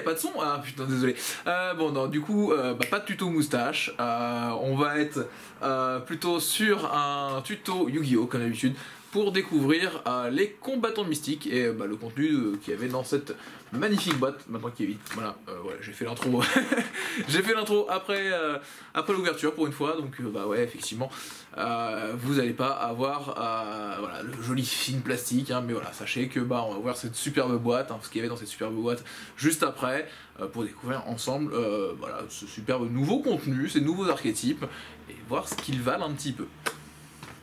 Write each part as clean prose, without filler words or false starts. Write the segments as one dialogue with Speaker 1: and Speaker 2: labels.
Speaker 1: pas de son. Ah putain, désolé. Bon, non, du coup, pas de tuto moustache. On va être plutôt sur un tuto Yu-Gi-Oh! Comme d'habitude, pour découvrir les combattants mystiques et le contenu qu'il y avait dans cette magnifique boîte. Maintenant qu'il est vide. Voilà, j'ai fait l'intro. J'ai fait l'intro après l'ouverture pour une fois. Donc, ouais, effectivement, vous n'allez pas avoir voilà, le joli film plastique. Hein, mais voilà, sachez que on va voir cette superbe boîte, ce qu'il y avait dans cette superbe boîte juste après, pour découvrir ensemble voilà, ce superbe nouveau contenu, ces nouveaux archétypes, et voir ce qu'ils valent un petit peu.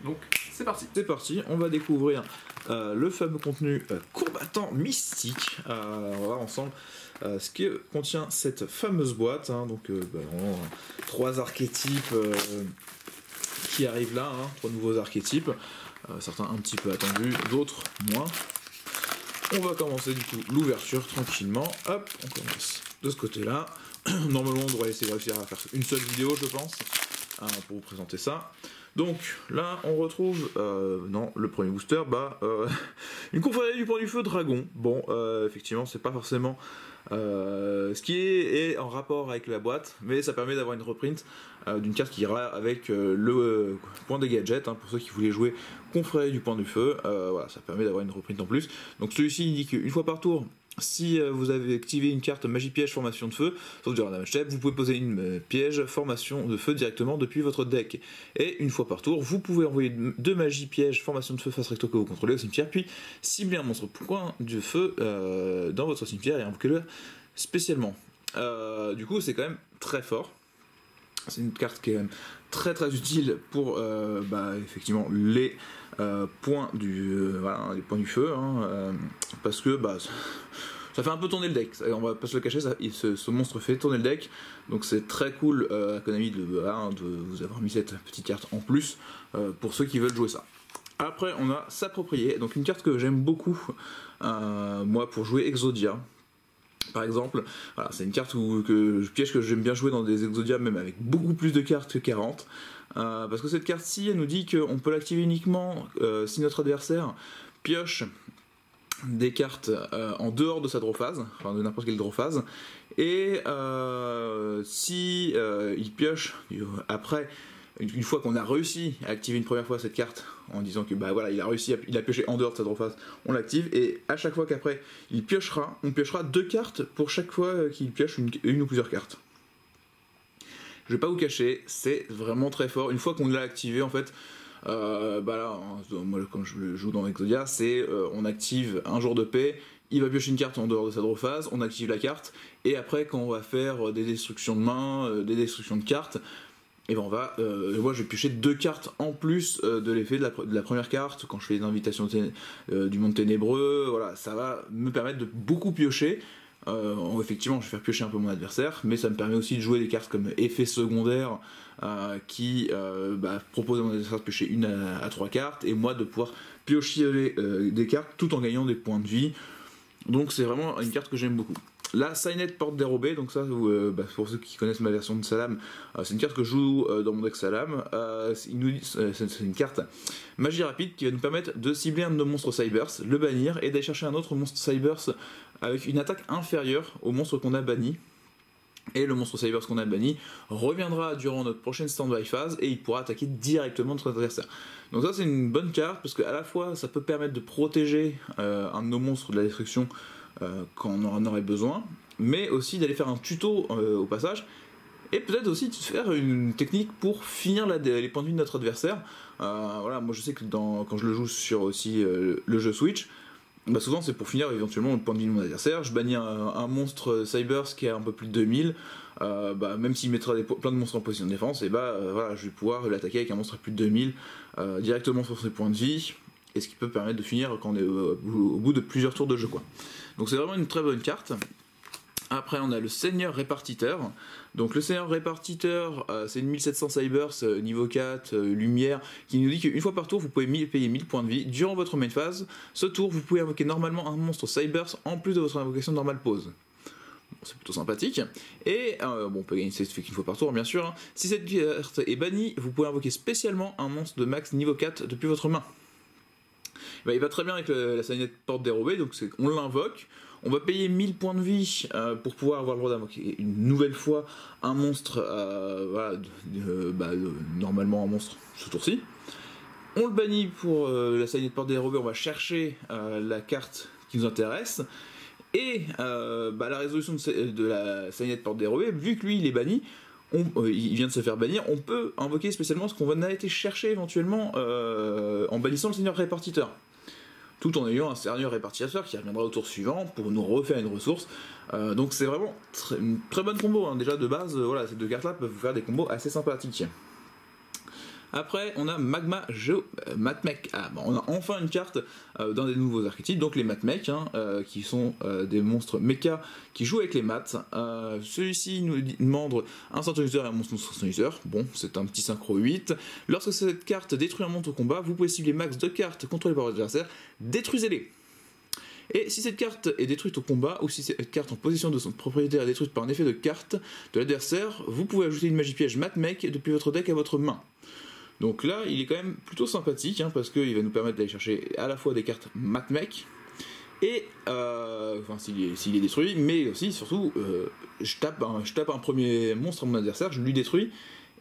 Speaker 1: Donc c'est parti.
Speaker 2: C'est parti, on va découvrir le fameux contenu combattant mystique. On va voir ensemble ce que contient cette fameuse boîte. Hein, donc vraiment, 3 archétypes qui arrivent là, 3 nouveaux archétypes. Certains un petit peu attendus, d'autres moins. On va commencer du coup l'ouverture tranquillement. Hop, on commence de ce côté-là. Normalement on devrait essayer de réussir à faire une seule vidéo je pense, pour vous présenter ça. Donc là on retrouve non, le premier booster, une confrérie du Point du Feu Dragon. Bon, effectivement c'est pas forcément ce qui est en rapport avec la boîte, mais ça permet d'avoir une reprint d'une carte qui ira avec le point des gadgets, pour ceux qui voulaient jouer confrérie du Point du Feu. Voilà, ça permet d'avoir une reprint en plus. Donc celui-ci indique une fois par tour, si vous avez activé une carte magie piège formation de feu, sauf durant un damage step, vous pouvez poser une piège formation de feu directement depuis votre deck. Et une fois par tour, vous pouvez envoyer 2 magie piège formation de feu face recto que vous contrôlez au cimetière, puis cibler un monstre point de feu dans votre cimetière et invoquer-le spécialement. Du coup, c'est quand même très fort. C'est une carte qui est quand même très très utile pour effectivement les points du les points du feu, parce que ça fait un peu tourner le deck. On va pas se le cacher, ce monstre fait tourner le deck, donc c'est très cool à Konami de vous avoir mis cette petite carte en plus pour ceux qui veulent jouer ça. Après on a S'approprier, donc une carte que j'aime beaucoup moi pour jouer Exodia. Par exemple, voilà, c'est une carte que j'aime bien jouer dans des Exodia, même avec beaucoup plus de cartes que 40. Parce que cette carte-ci, elle nous dit qu'on peut l'activer uniquement si notre adversaire pioche des cartes en dehors de sa draw phase, enfin de n'importe quelle draw phase, et si il pioche après, une fois qu'on a réussi à activer une première fois cette carte en disant que voilà, il a pioché en dehors de sa draw phase, on l'active, et à chaque fois qu'après il piochera, on piochera 2 cartes pour chaque fois qu'il pioche une ou plusieurs cartes. Je vais pas vous cacher, c'est vraiment très fort. Une fois qu'on l'a activé, en fait, là, moi comme je le joue dans Exodia, c'est on active un jour de paix, il va piocher une carte en dehors de sa draw phase, on active la carte, et après quand on va faire des destructions de main, des destructions de cartes, et moi je vais piocher 2 cartes en plus de l'effet de la première carte. Quand je fais des invitations du monde ténébreux, voilà, ça va me permettre de beaucoup piocher. Effectivement je vais faire piocher un peu mon adversaire, mais ça me permet aussi de jouer des cartes comme effet secondaire qui proposent à mon adversaire de piocher 1 à 3 cartes, et moi de pouvoir piocher des cartes tout en gagnant des points de vie. Donc c'est vraiment une carte que j'aime beaucoup. La Signet Porte Dérobée, donc ça, pour ceux qui connaissent ma version de Salam, c'est une carte que je joue dans mon deck Salam. C'est une carte magie rapide qui va nous permettre de cibler un de nos monstres Cyberse, le bannir, et d'aller chercher un autre monstre Cyberse avec une attaque inférieure au monstre qu'on a banni. Et le monstre Cyberse qu'on a banni reviendra durant notre prochaine stand-by phase, et il pourra attaquer directement notre adversaire. Donc ça c'est une bonne carte, parce qu'à la fois ça peut permettre de protéger un de nos monstres de la destruction quand on en aurait besoin, mais aussi d'aller faire un tuto au passage, et peut-être aussi de faire une technique pour finir les points de vie de notre adversaire. Voilà, moi je sais que quand je le joue sur aussi le jeu Switch, souvent c'est pour finir éventuellement le point de vie de mon adversaire. Je bannis un monstre Cyberse qui a un peu plus de 2000, même s'il mettra plein de monstres en position de défense, et voilà, je vais pouvoir l'attaquer avec un monstre à plus de 2000 directement sur ses points de vie, et ce qui peut permettre de finir quand on est au bout de plusieurs tours de jeu, quoi. Donc c'est vraiment une très bonne carte. Après on a le Seigneur Répartiteur. Donc le Seigneur Répartiteur, c'est une 1700 Cyberse niveau 4, lumière, qui nous dit qu'une fois par tour vous pouvez payer 1000 points de vie. Durant votre main phase, ce tour vous pouvez invoquer normalement un monstre Cyberse en plus de votre invocation normale pause. Bon, c'est plutôt sympathique. Et on peut gagner cette fait qu'une fois par tour bien sûr. Si cette carte est bannie, vous pouvez invoquer spécialement un monstre de max niveau 4 depuis votre main. Il va très bien avec la Signet Porte Dérobée, donc on l'invoque, On va payer 1000 points de vie pour pouvoir avoir le droit d'invoquer une nouvelle fois un monstre, voilà, normalement un monstre ce tour-ci. On le bannit pour la Signet Porte dérobée, on va chercher la carte qui nous intéresse. Et la résolution de la Signet Porte dérobée, vu que lui il est banni, il vient de se faire bannir, on peut invoquer spécialement ce qu'on a été chercher éventuellement en bannissant le Seigneur Répartiteur. Tout en ayant un Seigneur Répartiteur qui reviendra au tour suivant pour nous refaire une ressource. Donc c'est vraiment une très bonne combo, hein. Déjà de base, voilà, ces deux cartes là peuvent vous faire des combos assez sympathiques. Après, on a Matmech. On a enfin une carte dans des nouveaux archétypes, donc les Matmech, hein, qui sont des monstres mecha qui jouent avec les maths. Celui-ci nous demande un synthoniseur et un monstre synthoniseur. Bon, c'est un petit synchro 8. Lorsque cette carte détruit un monstre au combat, vous pouvez cibler max 2 cartes contrôlées par votre adversaire, détruisez-les. Et si cette carte est détruite au combat, ou si cette carte en possession de son propriétaire est détruite par un effet de carte de l'adversaire, vous pouvez ajouter une magie piège Matmech depuis votre deck à votre main. Donc là, il est quand même plutôt sympathique, hein, parce qu'il va nous permettre d'aller chercher à la fois des cartes Matmech, et s'il est détruit, mais aussi, surtout, je tape un premier monstre à mon adversaire, je lui détruis,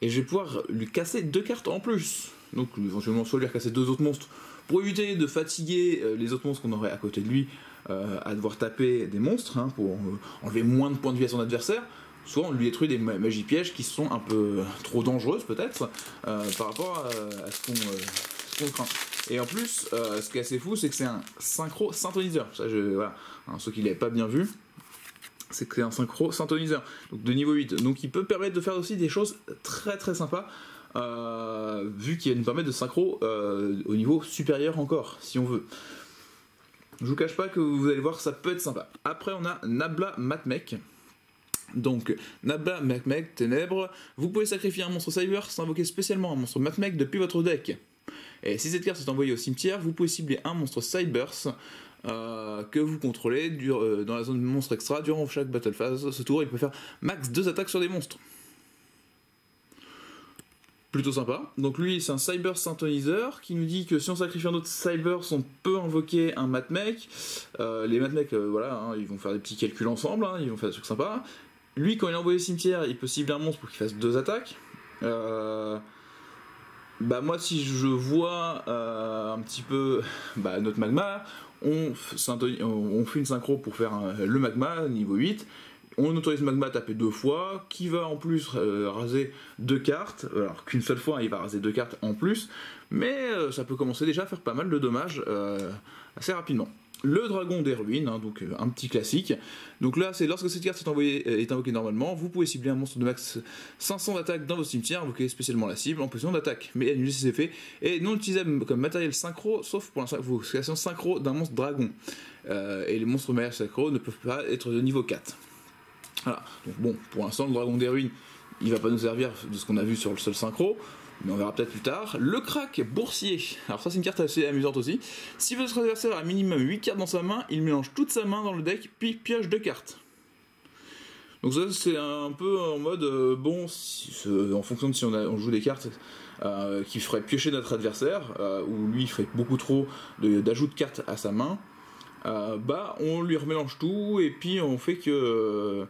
Speaker 2: et je vais pouvoir lui casser 2 cartes en plus. Donc éventuellement, soit lui casser 2 autres monstres, pour éviter de fatiguer les autres monstres qu'on aurait à côté de lui, à devoir taper des monstres, hein, pour enlever moins de points de vie à son adversaire. Soit on lui détruit des magies pièges qui sont un peu trop dangereuses peut-être par rapport à ce qu'on craint. Et en plus, ce qui est assez fou, c'est que c'est un synchro synthoniseur. Ça, voilà, hein, ceux qui ne l'avaient pas bien vu, c'est que c'est un synchro synthoniseur, donc de niveau 8. Donc il peut permettre de faire aussi des choses très très sympas, vu qu'il va nous permettre de synchro au niveau supérieur encore, si on veut. Je vous cache pas que vous allez voir que ça peut être sympa. Après on a Nabla Matmech. Donc, Nabla Matmech, Ténèbres, vous pouvez sacrifier un monstre Cyber sans invoquer spécialement un monstre Matmech depuis votre deck. Et si cette carte est envoyée au cimetière, vous pouvez cibler un monstre Cybers que vous contrôlez dans la zone monstre extra durant chaque battle phase. Ce tour, il peut faire max 2 attaques sur des monstres. Plutôt sympa. Donc lui, c'est un Cyber synthoniseur qui nous dit que si on sacrifie un autre Cybers, on peut invoquer un Matmech. Les Matmech, voilà, hein, ils vont faire des petits calculs ensemble, hein, ils vont faire des trucs sympas. Lui, quand il est envoyé au cimetière, il peut cibler un monstre pour qu'il fasse 2 attaques. Moi, si je vois un petit peu notre magma, on fait une synchro pour faire le magma niveau 8. On autorise magma à taper 2 fois, qui va en plus raser 2 cartes, alors qu'une seule fois il va raser 2 cartes en plus, mais ça peut commencer déjà à faire pas mal de dommages assez rapidement. Le dragon des ruines, hein, donc un petit classique. Donc là, c'est lorsque cette carte est invoquée normalement, vous pouvez cibler un monstre de max 500 d'attaque dans votre cimetière, invoquer spécialement la cible en position d'attaque, mais annuler ses effets, et non utilisable comme matériel synchro, sauf pour l'invocation synchro d'un monstre dragon. Et les monstres matériels synchro ne peuvent pas être de niveau 4. Voilà, donc bon, pour l'instant, le dragon des ruines, il va pas nous servir de ce qu'on a vu sur le seul synchro, mais on verra peut-être plus tard. Le crack boursier. Alors ça, c'est une carte assez amusante aussi. Si votre adversaire a minimum 8 cartes dans sa main, il mélange toute sa main dans le deck, puis pioche 2 cartes. Donc ça, c'est un peu en mode, en fonction de si on joue des cartes qui feraient piocher notre adversaire, ou lui, il ferait beaucoup trop d'ajout de cartes à sa main, on lui remélange tout, et puis on fait que...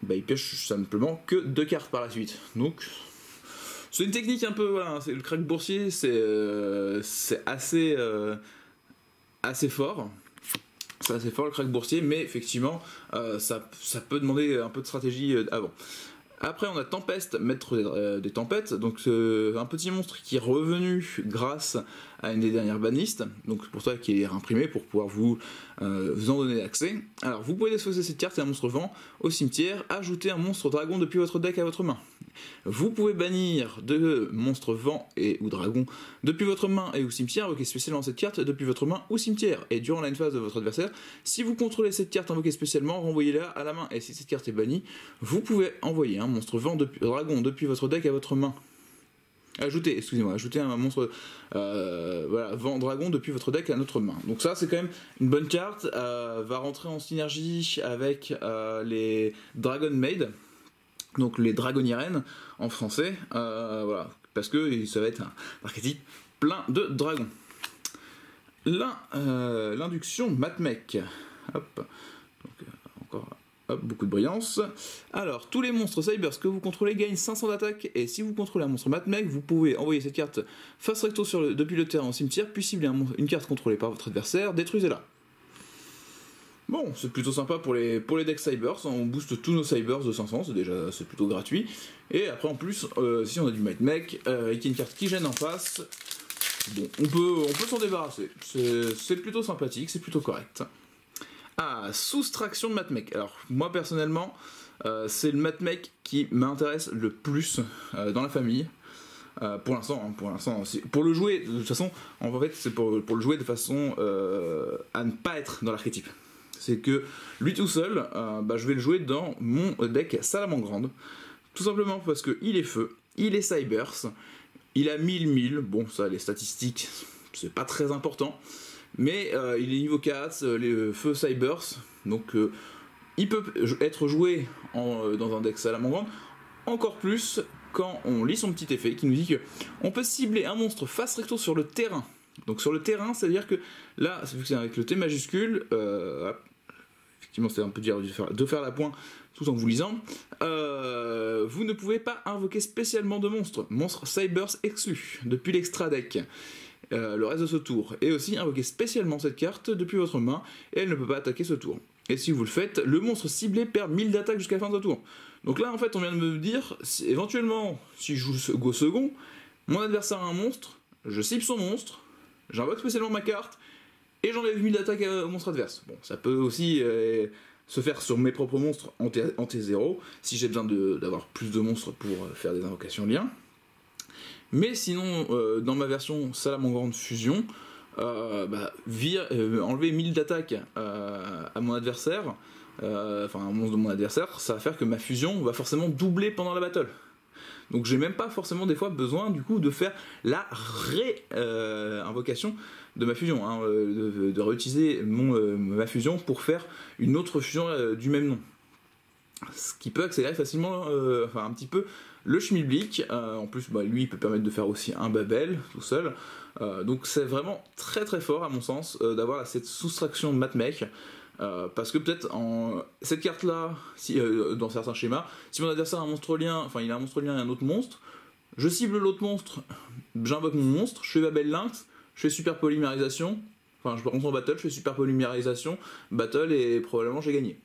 Speaker 2: il pioche simplement que 2 cartes par la suite. Donc... c'est une technique un peu, voilà, le crack boursier, c'est assez fort. C'est assez fort le crack boursier, mais effectivement, ça peut demander un peu de stratégie avant. Après, on a Tempest, maître des tempêtes, donc un petit monstre qui est revenu grâce à une des dernières bannistes, donc c'est pour ça qu'il est imprimé pour pouvoir vous en donner accès. Alors, vous pouvez disposer cette carte et un monstre vent au cimetière, ajouter un monstre dragon depuis votre deck à votre main. Vous pouvez bannir 2 monstres vent ou dragon depuis votre main et au cimetière, invoquer spécialement cette carte depuis votre main ou cimetière. Et durant la phase de votre adversaire, si vous contrôlez cette carte invoquée spécialement, renvoyez-la à la main. Et si cette carte est bannie, vous pouvez envoyer un monstre vent dragon depuis votre deck à votre main. Ajouter un monstre vent dragon depuis votre deck à notre main. Donc ça, c'est quand même une bonne carte. Va rentrer en synergie avec les Dragon Maid. Donc les dragonirennes en français, voilà, parce que ça va être un archétype plein de dragons. L'induction Matmech. Hop. Donc, encore hop, beaucoup de brillance. Alors, tous les monstres Cybers que vous contrôlez gagnent 500 d'attaque, et si vous contrôlez un monstre Matmec, vous pouvez envoyer cette carte face recto depuis le terrain au cimetière, puis cibler une carte contrôlée par votre adversaire, détruisez-la. Bon, c'est plutôt sympa pour les decks Cybers, on booste tous nos Cybers de 500, c'est plutôt gratuit. Et après en plus, si on a du Matmec, et qu'il y a une carte qui gêne en face, bon, on peut s'en débarrasser. C'est plutôt sympathique, c'est plutôt correct. Ah, soustraction de Matmec. Alors moi personnellement, c'est le Matmec qui m'intéresse le plus dans la famille. Pour l'instant, pour le jouer, de toute façon, en fait, c'est pour le jouer de façon à ne pas être dans l'archétype. C'est que lui tout seul, je vais le jouer dans mon deck Salamandre. Tout simplement parce qu'il est feu, il est Cybers, il a 1000, bon ça les statistiques, c'est pas très important, mais il est niveau 4, les feux Cybers, donc il peut être joué dans un deck Salamandre, encore plus quand on lit son petit effet qui nous dit qu'on peut cibler un monstre face recto sur le terrain. Donc sur le terrain, c'est-à-dire que là, vu que c'est avec le T majuscule, effectivement c'est un peu dur de faire la pointe tout en vous lisant, vous ne pouvez pas invoquer spécialement de monstres Cybers exclus depuis l'extra deck le reste de ce tour, et aussi invoquer spécialement cette carte depuis votre main, et elle ne peut pas attaquer ce tour. Et si vous le faites, le monstre ciblé perd 1000 d'attaque jusqu'à la fin de ce tour. Donc là en fait on vient de me dire, éventuellement si je joue Go second, mon adversaire a un monstre, je cible son monstre, j'invoque spécialement ma carte, et j'enlève 1000 d'attaque au monstre adverse. Bon, ça peut aussi se faire sur mes propres monstres en T0, si j'ai besoin d'avoir plus de monstres pour faire des invocations liens. Mais sinon, dans ma version Salamandre Fusion, enlever 1000 d'attaque à mon adversaire, enfin un monstre de mon adversaire, ça va faire que ma fusion va forcément doubler pendant la battle. Donc j'ai même pas forcément des fois besoin du coup de faire la invocation de ma fusion, hein, de réutiliser ma fusion pour faire une autre fusion du même nom. Ce qui peut accélérer facilement un petit peu le schmilblick. En plus lui il peut permettre de faire aussi un Babel tout seul. Donc c'est vraiment très très fort à mon sens d'avoir cette soustraction de Matmec. Parce que peut-être cette carte là, dans certains schémas, si mon adversaire a un monstre lien, enfin il a un monstre lien et un autre monstre, je cible l'autre monstre, j'invoque mon monstre, je fais Babel Lynx, je fais super polymérisation, enfin je rentre en battle, je fais super polymérisation, battle et probablement j'ai gagné.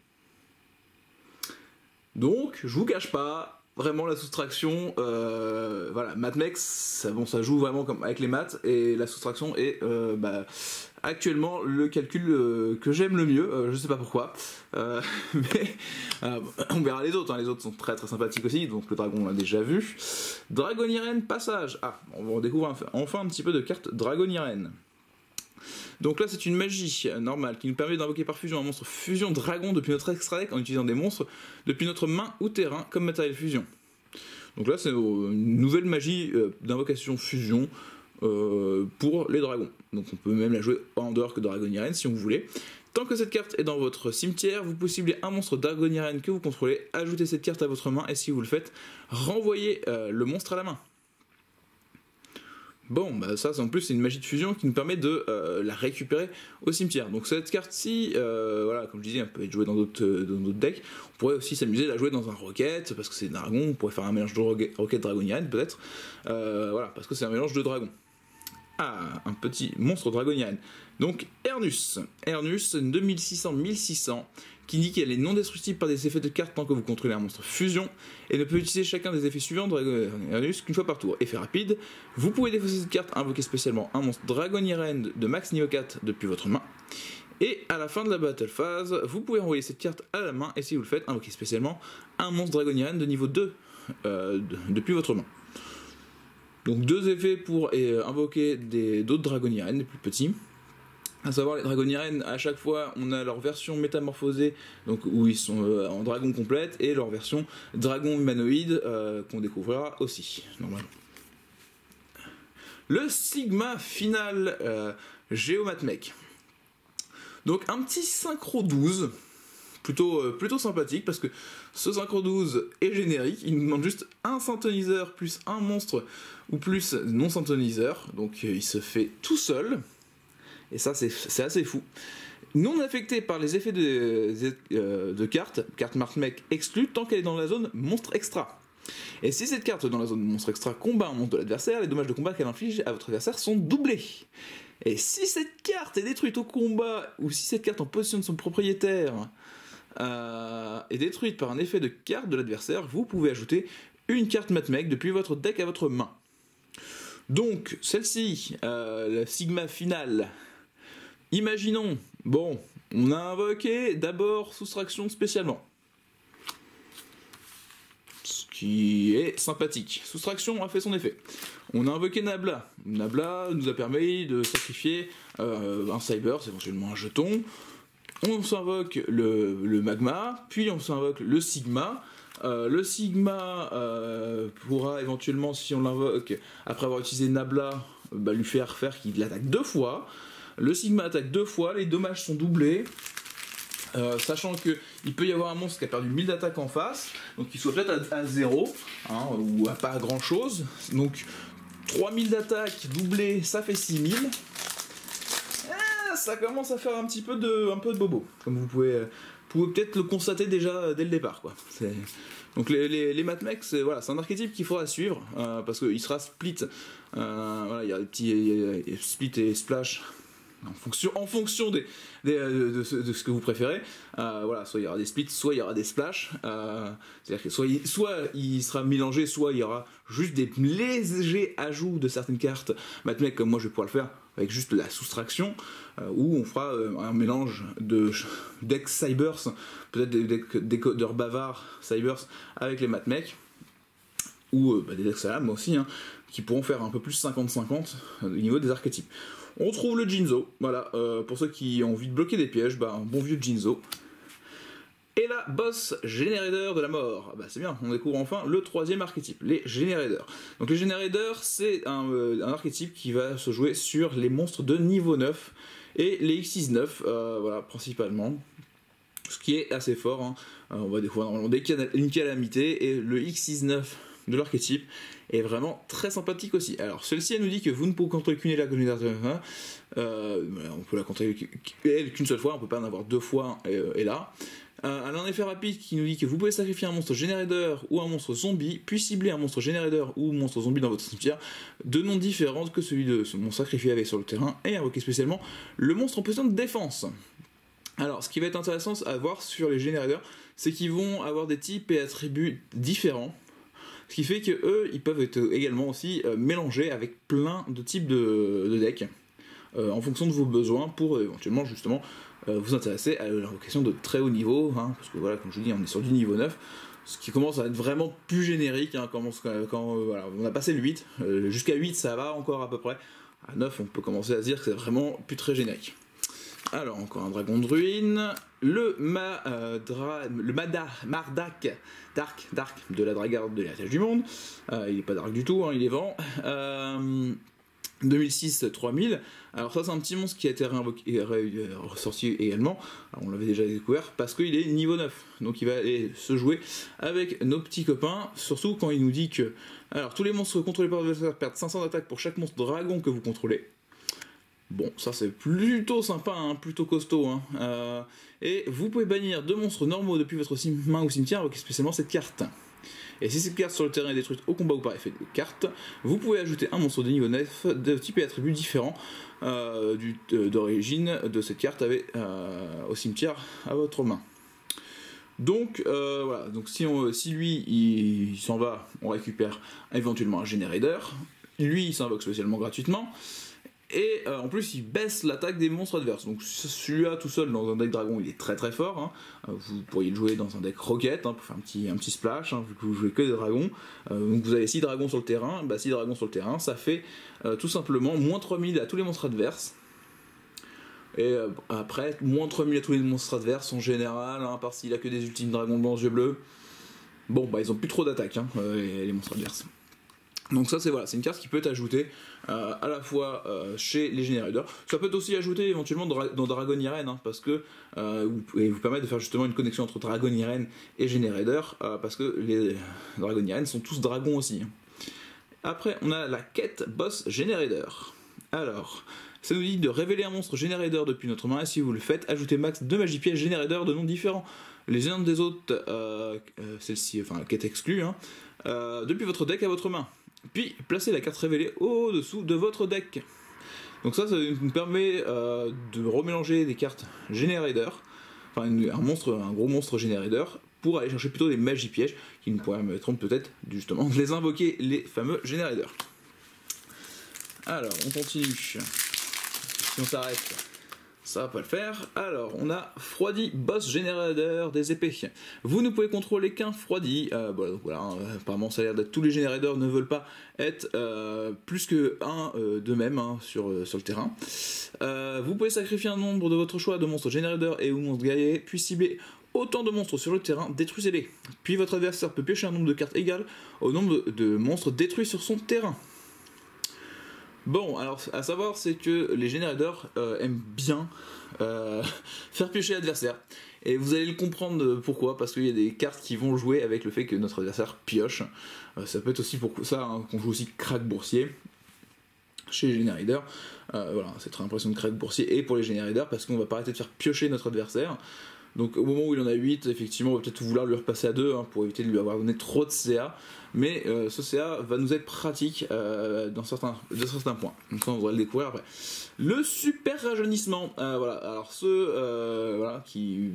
Speaker 2: Donc je vous cache pas, vraiment la soustraction, voilà, Matmec, ça joue vraiment comme avec les maths, et la soustraction est actuellement le calcul que j'aime le mieux, je sais pas pourquoi, mais on verra les autres, hein. Les autres sont très très sympathiques aussi, donc le dragon on l'a déjà vu. Dragoniren passage, on découvre enfin un petit peu de cartes Dragoniren. Donc là c'est une magie normale qui nous permet d'invoquer par fusion un monstre fusion dragon depuis notre extra deck en utilisant des monstres depuis notre main ou terrain comme matériel fusion. Donc là c'est une nouvelle magie d'invocation fusion pour les dragons. Donc on peut même la jouer en dehors que Dragoniren si on voulait. Tant que cette carte est dans votre cimetière, vous pouvez cibler un monstre Dragoniren que vous contrôlez, ajouter cette carte à votre main et si vous le faites, renvoyer le monstre à la main. Bon, ça en plus c'est une magie de fusion qui nous permet de la récupérer au cimetière. Donc cette carte-ci, voilà, comme je disais, elle peut être jouée dans d'autres decks. On pourrait aussi s'amuser à la jouer dans un Rocket, parce que c'est dragon, on pourrait faire un mélange de Rocket Dragoniren peut-être. Voilà, parce que c'est un mélange de dragons. Un petit monstre Dragoniren. Donc Ernus, 2600-1600, qui dit qu'elle est non destructible par des effets de cartes tant que vous contrôlez un monstre fusion, et ne peut utiliser chacun des effets suivants de Ernus qu'une fois par tour. Effet rapide, vous pouvez défausser cette carte, invoquer spécialement un monstre Dragoniren de max niveau 4 depuis votre main, et à la fin de la battle phase, vous pouvez envoyer cette carte à la main, et si vous le faites, invoquer spécialement un monstre Dragoniren de niveau 2 depuis votre main. Donc deux effets pour invoquer d'autres Dragoniren, des plus petits. À savoir les Dragoniren, à chaque fois on a leur version métamorphosée, donc où ils sont en dragon complète, et leur version dragon humanoïde qu'on découvrira aussi normalement. Le Sigma final Géomatmec. Donc un petit synchro 12. Plutôt sympathique parce que ce synchro 12 est générique, il nous demande juste un synthoniseur plus un monstre ou plus non synthoniseur, donc il se fait tout seul, et ça c'est assez fou. non affectée par les effets de carte Martmech exclue tant qu'elle est dans la zone monstre extra. Et si cette carte dans la zone monstre extra combat un monstre de l'adversaire, les dommages de combat qu'elle inflige à votre adversaire sont doublés. Et si cette carte est détruite au combat, ou si cette carte en possession de son propriétaire est détruite par un effet de carte de l'adversaire, vous pouvez ajouter une carte Martmech depuis votre deck à votre main. Donc, celle-ci, la Sigma finale, imaginons, bon, on a invoqué d'abord Soustraction spécialement. Ce qui est sympathique. Soustraction a fait son effet. On a invoqué Nabla. Nabla nous a permis de sacrifier un Cyber, c'est éventuellement un jeton. On s'invoque le Magma, puis on s'invoque le Sigma. Le Sigma pourra éventuellement, si on l'invoque, après avoir utilisé Nabla, lui faire qu'il l'attaque 2 fois. Le Sigma attaque 2 fois, les dommages sont doublés. Sachant qu'il peut y avoir un monstre qui a perdu 1000 d'attaque en face, donc il soit peut-être à 0, hein, ou à pas grand chose. Donc 3000 d'attaque doublé, ça fait 6000. Ça commence à faire un peu de bobo, comme vous pouvez peut-être le constater déjà dès le départ, quoi. Donc les Martmech, c'est un archétype qu'il faudra suivre, parce qu'il sera split. Voilà, il y a des petits split et splash. En fonction de ce que vous préférez, voilà, soit il y aura des splits, soit il y aura des splash. C'est-à-dire que soit il sera mélangé, soit il y aura juste des légers ajouts de certaines cartes Martmech, comme moi je vais pouvoir le faire avec juste la soustraction, où on fera un mélange de decks Cybers, peut-être des décodeurs bavards Cybers avec les Martmech, ou des decks Salam aussi, hein, qui pourront faire un peu plus 50-50 au niveau des archétypes. On trouve le Jinzo, voilà, pour ceux qui ont envie de bloquer des pièges, un bon vieux Jinzo. Et là, boss Générateur de la mort. C'est bien, on découvre enfin le 3e archétype, les Générateurs. Donc les Générateurs, c'est un archétype qui va se jouer sur les monstres de niveau 9 et les X69, voilà, principalement. Ce qui est assez fort, hein. On va découvrir normalement une calamité, et le X69 de l'archétype est vraiment très sympathique aussi. Alors celle-ci, elle nous dit que vous ne pouvez contrôler qu'une Ela on peut la contrôler qu'une seule fois, on peut pas en avoir 2 fois Ela. Elle a un effet rapide qui nous dit que vous pouvez sacrifier un monstre générateur ou un monstre zombie, puis cibler un monstre générateur ou monstre zombie dans votre cimetière de noms différents que celui de ce monstre sacrifié avec sur le terrain, et invoquer spécialement le monstre en position de défense. Alors, ce qui va être intéressant à voir sur les générateurs, c'est qu'ils vont avoir des types et attributs différents. Ce qui fait que eux, ils peuvent être également aussi mélangés avec plein de types de decks en fonction de vos besoins, pour éventuellement justement vous intéresser à l'invocation de très haut niveau, hein, parce que voilà, comme je vous dis, on est sur du niveau 9, ce qui commence à être vraiment plus générique, hein, quand voilà, on a passé le 8, jusqu'à 8 ça va encore à peu près, à 9 on peut commencer à se dire que c'est vraiment plus très générique. Alors, encore un dragon de ruine, le Mardak, Dark, de la dragarde de l'héritage du monde. Il n'est pas dark du tout, hein, il est vent. 2006-3000. Alors ça, c'est un petit monstre qui a été ressorti également. Alors, on l'avait déjà découvert parce qu'il est niveau 9. Donc il va aller se jouer avec nos petits copains, surtout quand il nous dit que alors tous les monstres contrôlés par l'adversaire perdent 500 d'attaque pour chaque monstre dragon que vous contrôlez. Bon, ça c'est plutôt sympa, hein, plutôt costaud. Hein. Et vous pouvez bannir 2 monstres normaux depuis votre main ou cimetière avec spécialement cette carte. Et si cette carte sur le terrain est détruite au combat ou par effet de carte, vous pouvez ajouter un monstre de niveau 9 de type et attributs différents d'origine de cette carte au cimetière à votre main. Donc voilà, donc si lui il s'en va, on récupère éventuellement un générateur. Lui il s'invoque spécialement gratuitement. Et en plus il baisse l'attaque des monstres adverses. Donc celui-là tout seul dans un deck dragon il est très très fort, hein. Vous pourriez le jouer dans un deck rocket, hein, pour faire un petit splash, hein, vu que vous jouez que des dragons. Donc vous avez 6 dragons sur le terrain, 6 dragons sur le terrain, ça fait tout simplement moins 3000 à tous les monstres adverses. Et après, moins 3000 à tous les monstres adverses en général, hein, à part s'il a que des ultimes dragons blancs yeux bleus. Bon, ils ont plus trop d'attaque, hein, les monstres adverses. Donc ça c'est une carte qui peut être ajoutée à la fois chez les générateurs. Ça peut être aussi ajouté éventuellement dans Dragon Irene, hein, parce que vous permet de faire justement une connexion entre Dragon Irene et générateur, parce que les Dragon Irene sont tous dragons aussi. Après on a la quête boss générateur. Alors, ça nous dit de révéler un monstre générateur depuis notre main, et si vous le faites, ajoutez max 2 magie pièges générateurs de noms différents. Les uns des autres, celle-ci, enfin la quête exclue, hein, depuis votre deck à votre main. Puis, placez la carte révélée au-dessous de votre deck. Donc ça nous permet de remélanger des cartes générateurs, enfin un gros monstre générateur, pour aller chercher plutôt des magies pièges qui nous permettront peut-être justement de les invoquer, les fameux générateurs. Alors, on continue. Si on s'arrête, ça va pas le faire. Alors, on a Froidi, boss générateur des épées. Vous ne pouvez contrôler qu'un Froidi. Voilà, apparemment, ça a l'air d'être tous les générateurs ne veulent pas être plus que un d'eux-mêmes sur le terrain. Vous pouvez sacrifier un nombre de votre choix de monstres générateurs et ou monstres guerriers, puis cibler autant de monstres sur le terrain, détruisez-les. Puis votre adversaire peut piocher un nombre de cartes égal au nombre de monstres détruits sur son terrain. Bon, alors à savoir, c'est que les générateurs aiment bien faire piocher l'adversaire. Et vous allez le comprendre pourquoi, parce qu'il y a des cartes qui vont jouer avec le fait que notre adversaire pioche. Ça peut être aussi pour ça hein, qu'on joue aussi crack boursier chez les générateurs. Voilà, c'est très impressionnant de crack boursier et pour les générateurs parce qu'on va pas arrêter de faire piocher notre adversaire. Donc au moment où il en a 8, effectivement, on va peut-être vouloir lui repasser à 2 hein, pour éviter de lui avoir donné trop de CA. Mais ce CA va nous être pratique de certains points. Donc ça, on va le découvrir après. Le super rajeunissement. Voilà. Alors ceux voilà, qui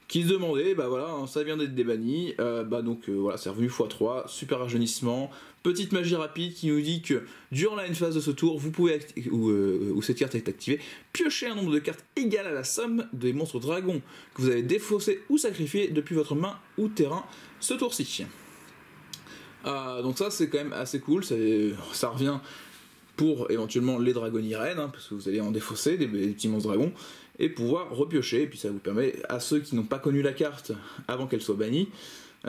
Speaker 2: se demandaient, bah voilà, hein, ça vient d'être débanni. Voilà, c'est revenu x3, super rajeunissement. Petite magie rapide qui nous dit que durant la phase de ce tour, vous pouvez, où cette carte est activée, piocher un nombre de cartes égal à la somme des monstres dragons que vous avez défaussés ou sacrifiés depuis votre main ou terrain ce tour-ci. Donc ça c'est quand même assez cool, ça revient pour éventuellement les dragonirennes, hein, parce que vous allez en défausser des petits monstres dragons, et pouvoir repiocher, et puis ça vous permet à ceux qui n'ont pas connu la carte avant qu'elle soit bannie, au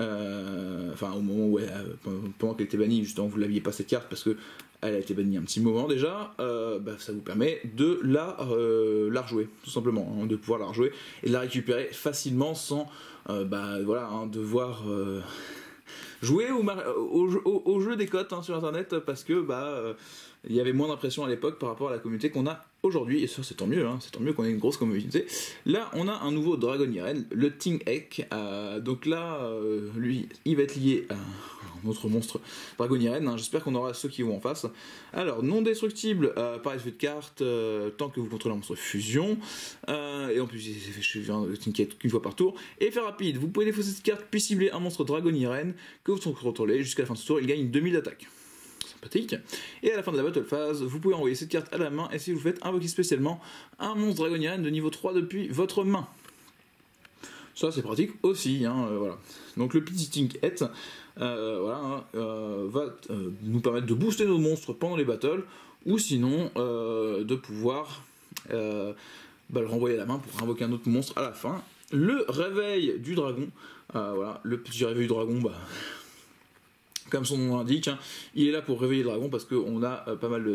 Speaker 2: moment où pendant qu'elle était bannie, justement vous l'aviez pas cette carte parce que elle a été bannie un petit moment déjà, ça vous permet de la rejouer, tout simplement, hein, de pouvoir la rejouer et de la récupérer facilement sans devoir jouer au jeu des cotes hein, sur internet parce que il y avait moins d'impression à l'époque par rapport à la communauté qu'on a aujourd'hui, et ça c'est tant mieux, hein, c'est tant mieux qu'on ait une grosse communauté. Là on a un nouveau Dragoniren, le Ting Ek, donc là lui il va être lié à un autre monstre Dragoniren, hein, j'espère qu'on aura ceux qui vont en face. Alors non destructible par effet de carte tant que vous contrôlez un monstre fusion, et en plus il fait un Ting Ek qu'une fois par tour, et effet rapide, vous pouvez défausser cette carte puis cibler un monstre Dragoniren que vous contrôlez jusqu'à la fin de ce tour, il gagne 2000 d'attaque. Sympathique. Et à la fin de la battle phase, vous pouvez envoyer cette carte à la main et si vous faites invoquer spécialement un monstre Dragoniren de niveau 3 depuis votre main. Ça c'est pratique aussi, hein, voilà. Donc le petit Tinket va nous permettre de booster nos monstres pendant les battles, ou sinon de pouvoir le renvoyer à la main pour invoquer un autre monstre à la fin. Le réveil du dragon, le petit réveil du dragon, comme son nom l'indique, hein, il est là pour réveiller le dragon parce qu'on a pas mal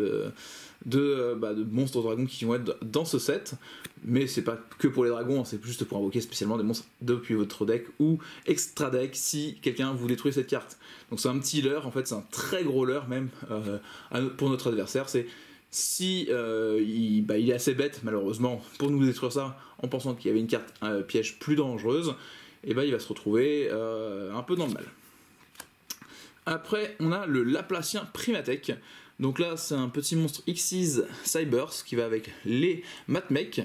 Speaker 2: de monstres dragons qui vont être dans ce set, mais c'est pas que pour les dragons, hein, c'est juste pour invoquer spécialement des monstres depuis votre deck ou extra deck si quelqu'un vous détruit cette carte. Donc c'est un petit leurre, en fait c'est un très gros leurre même pour notre adversaire, c'est si il est assez bête malheureusement pour nous détruire ça en pensant qu'il y avait une carte piège plus dangereuse, et il va se retrouver un peu dans le mal. Après, on a le Laplacien Primatech. Donc là, c'est un petit monstre Xyz Cybers qui va avec les Matmech.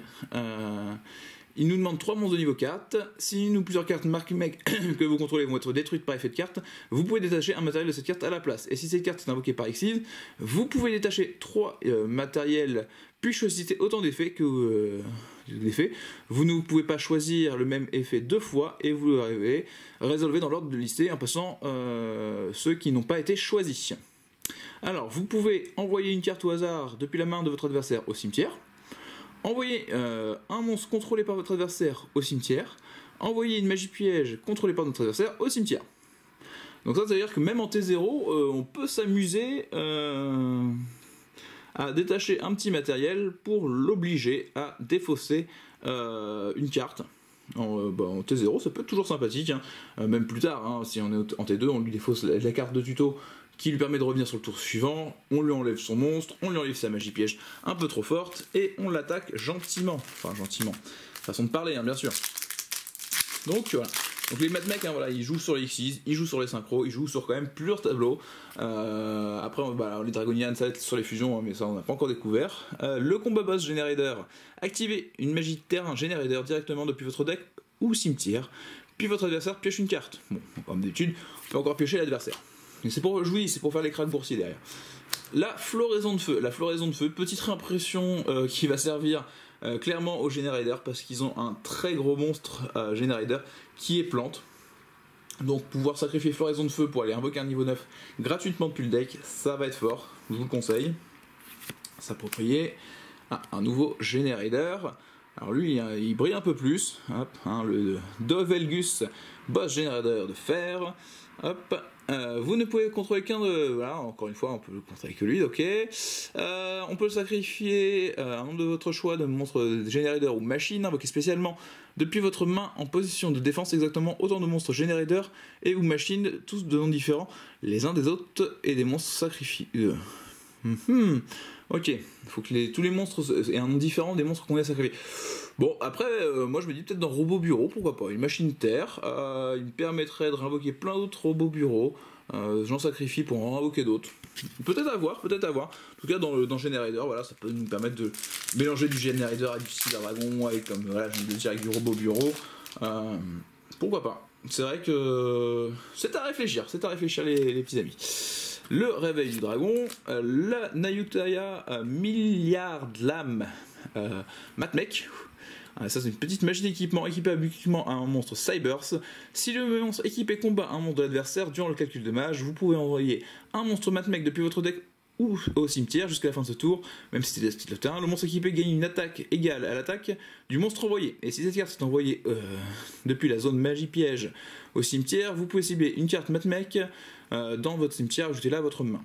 Speaker 2: Il nous demande 3 monstres de niveau 4. Si plusieurs cartes Matmech que vous contrôlez vont être détruites par effet de carte, vous pouvez détacher un matériel de cette carte à la place. Et si cette carte est invoquée par Xyz, vous pouvez détacher 3 matériels, puis choisissez autant d'effets que vous ne pouvez pas choisir le même effet 2 fois et vous le résolvez dans l'ordre de listé en passant ceux qui n'ont pas été choisis. Alors, vous pouvez envoyer une carte au hasard depuis la main de votre adversaire au cimetière, envoyer un monstre contrôlé par votre adversaire au cimetière, envoyer une magie piège contrôlée par notre adversaire au cimetière. Donc ça veut dire que même en T0, on peut s'amuser à détacher un petit matériel pour l'obliger à défausser une carte. En T0, ça peut être toujours sympathique, hein. Même plus tard, hein, si on est en T2, on lui défausse la carte de tuto qui lui permet de revenir sur le tour suivant. On lui enlève son monstre, on lui enlève sa magie piège un peu trop forte, et on l'attaque gentiment. Enfin, gentiment. Façon de parler, hein, bien sûr. Donc voilà. Donc les Mad Mech, hein, voilà, ils jouent sur les X6, ils jouent sur les synchros, ils jouent sur quand même plusieurs tableaux. Après, bah, les Dragonian, ça va être sur les fusions, hein, mais ça on n'a pas encore découvert. Le combat boss Generator, activez une magie de terrain Generator directement depuis votre deck ou cimetière, puis votre adversaire pioche une carte. Bon, comme d'habitude, on peut encore piocher l'adversaire. Mais c'est pour jouer, c'est pour faire les crânes boursiers derrière. La floraison de feu. La floraison de feu, petite réimpression qui va servir clairement aux Generator parce qu'ils ont un très gros monstre Generator qui est plante. Donc pouvoir sacrifier floraison de feu pour aller invoquer un niveau 9 gratuitement depuis le deck, ça va être fort, je vous le conseille. S'approprier un nouveau Generator. Alors lui, il brille un peu plus. Hop, hein, le Dovelgus Boss Generator de fer. Hop. Vous ne pouvez contrôler qu'un de... Voilà, encore une fois, on peut le contrôler que lui, ok. On peut sacrifier un nombre de votre choix de monstres Generator ou machine, invoqué spécialement depuis votre main en position de défense exactement autant de monstres Generator et ou machine, tous de noms différents les uns des autres, et des monstres sacrifiés. Ok, il faut que tous les monstres aient un nom différent des monstres qu'on a sacrifiés. Bon, après, moi je me dis peut-être dans Robot Bureau, pourquoi pas, une machine terre, il me permettrait de réinvoquer plein d'autres robots bureaux, j'en sacrifie pour en invoquer d'autres. Peut-être à voir, peut-être à voir. En tout cas, dans Generator, voilà, ça peut nous permettre de mélanger du Generator avec du Cyber Dragon, avec, comme voilà, je viens de le dire, avec du Robot Bureau. Pourquoi pas. C'est vrai que c'est à réfléchir les petits amis. Le réveil du dragon, la Nayutaya Milliard Lame Matmech. Ça c'est une petite magie d'équipement équipée uniquement à un monstre Cybers. Si le monstre équipé combat un monstre de l'adversaire durant le calcul de mage, vous pouvez envoyer un monstre Matmech depuis votre deck ou au cimetière jusqu'à la fin de ce tour, même si c'est le terrain. Le monstre équipé gagne une attaque égale à l'attaque du monstre envoyé. Et si cette carte est envoyée depuis la zone magie piège au cimetière, vous pouvez cibler une carte Matmech dans votre cimetière, ajoutez-la à votre main.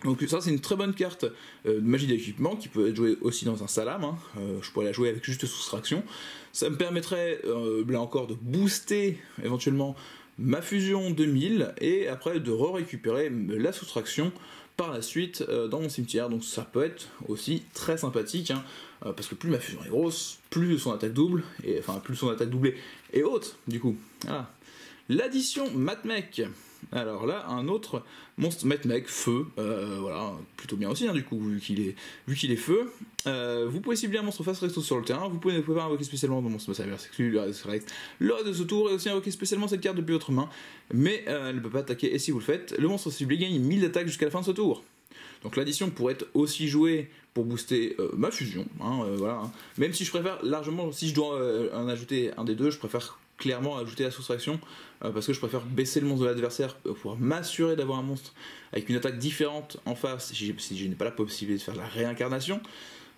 Speaker 2: Donc ça c'est une très bonne carte de magie d'équipement qui peut être jouée aussi dans un salam, hein. Je pourrais la jouer avec juste soustraction. Ça me permettrait là encore de booster éventuellement ma fusion 2000 et après de récupérer la soustraction par la suite dans mon cimetière. Donc ça peut être aussi très sympathique, hein, parce que plus ma fusion est grosse, plus son attaque double, et enfin plus son attaque doublée est haute du coup. Voilà. L'addition Matmech. Alors là, un autre monstre Matmech, feu, voilà, plutôt bien aussi, hein, du coup, vu qu'il est feu. Vous pouvez cibler un monstre face recto sur le terrain, vous pouvez pas invoquer spécialement le monstre Cyber exclu le reste de ce tour, et aussi invoquer spécialement cette carte depuis votre main, mais elle ne peut pas attaquer, et si vous le faites, le monstre ciblé gagne 1000 d'attaque jusqu'à la fin de ce tour. Donc l'addition pourrait être aussi jouée pour booster ma fusion, hein, voilà, hein. Même si je préfère largement, si je dois en ajouter un des deux, je préfère clairement ajouter la soustraction parce que je préfère baisser le monstre de l'adversaire pour m'assurer d'avoir un monstre avec une attaque différente en face si je n'ai pas la possibilité de faire la réincarnation.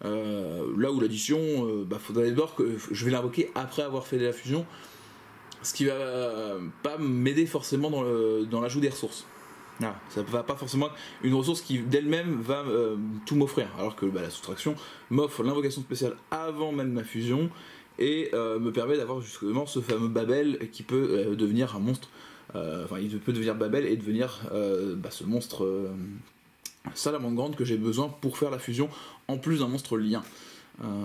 Speaker 2: Là où l'addition, faudrait d'abord que je vais l'invoquer après avoir fait la fusion, ce qui va pas m'aider forcément dans l'ajout des ressources. Ah, ça va pas forcément être une ressource qui d'elle-même va tout m'offrir, alors que la soustraction m'offre l'invocation spéciale avant même ma fusion et me permet d'avoir justement ce fameux Babel qui peut devenir un monstre, il peut devenir Babel et devenir ce monstre salamandre que j'ai besoin pour faire la fusion en plus d'un monstre lien.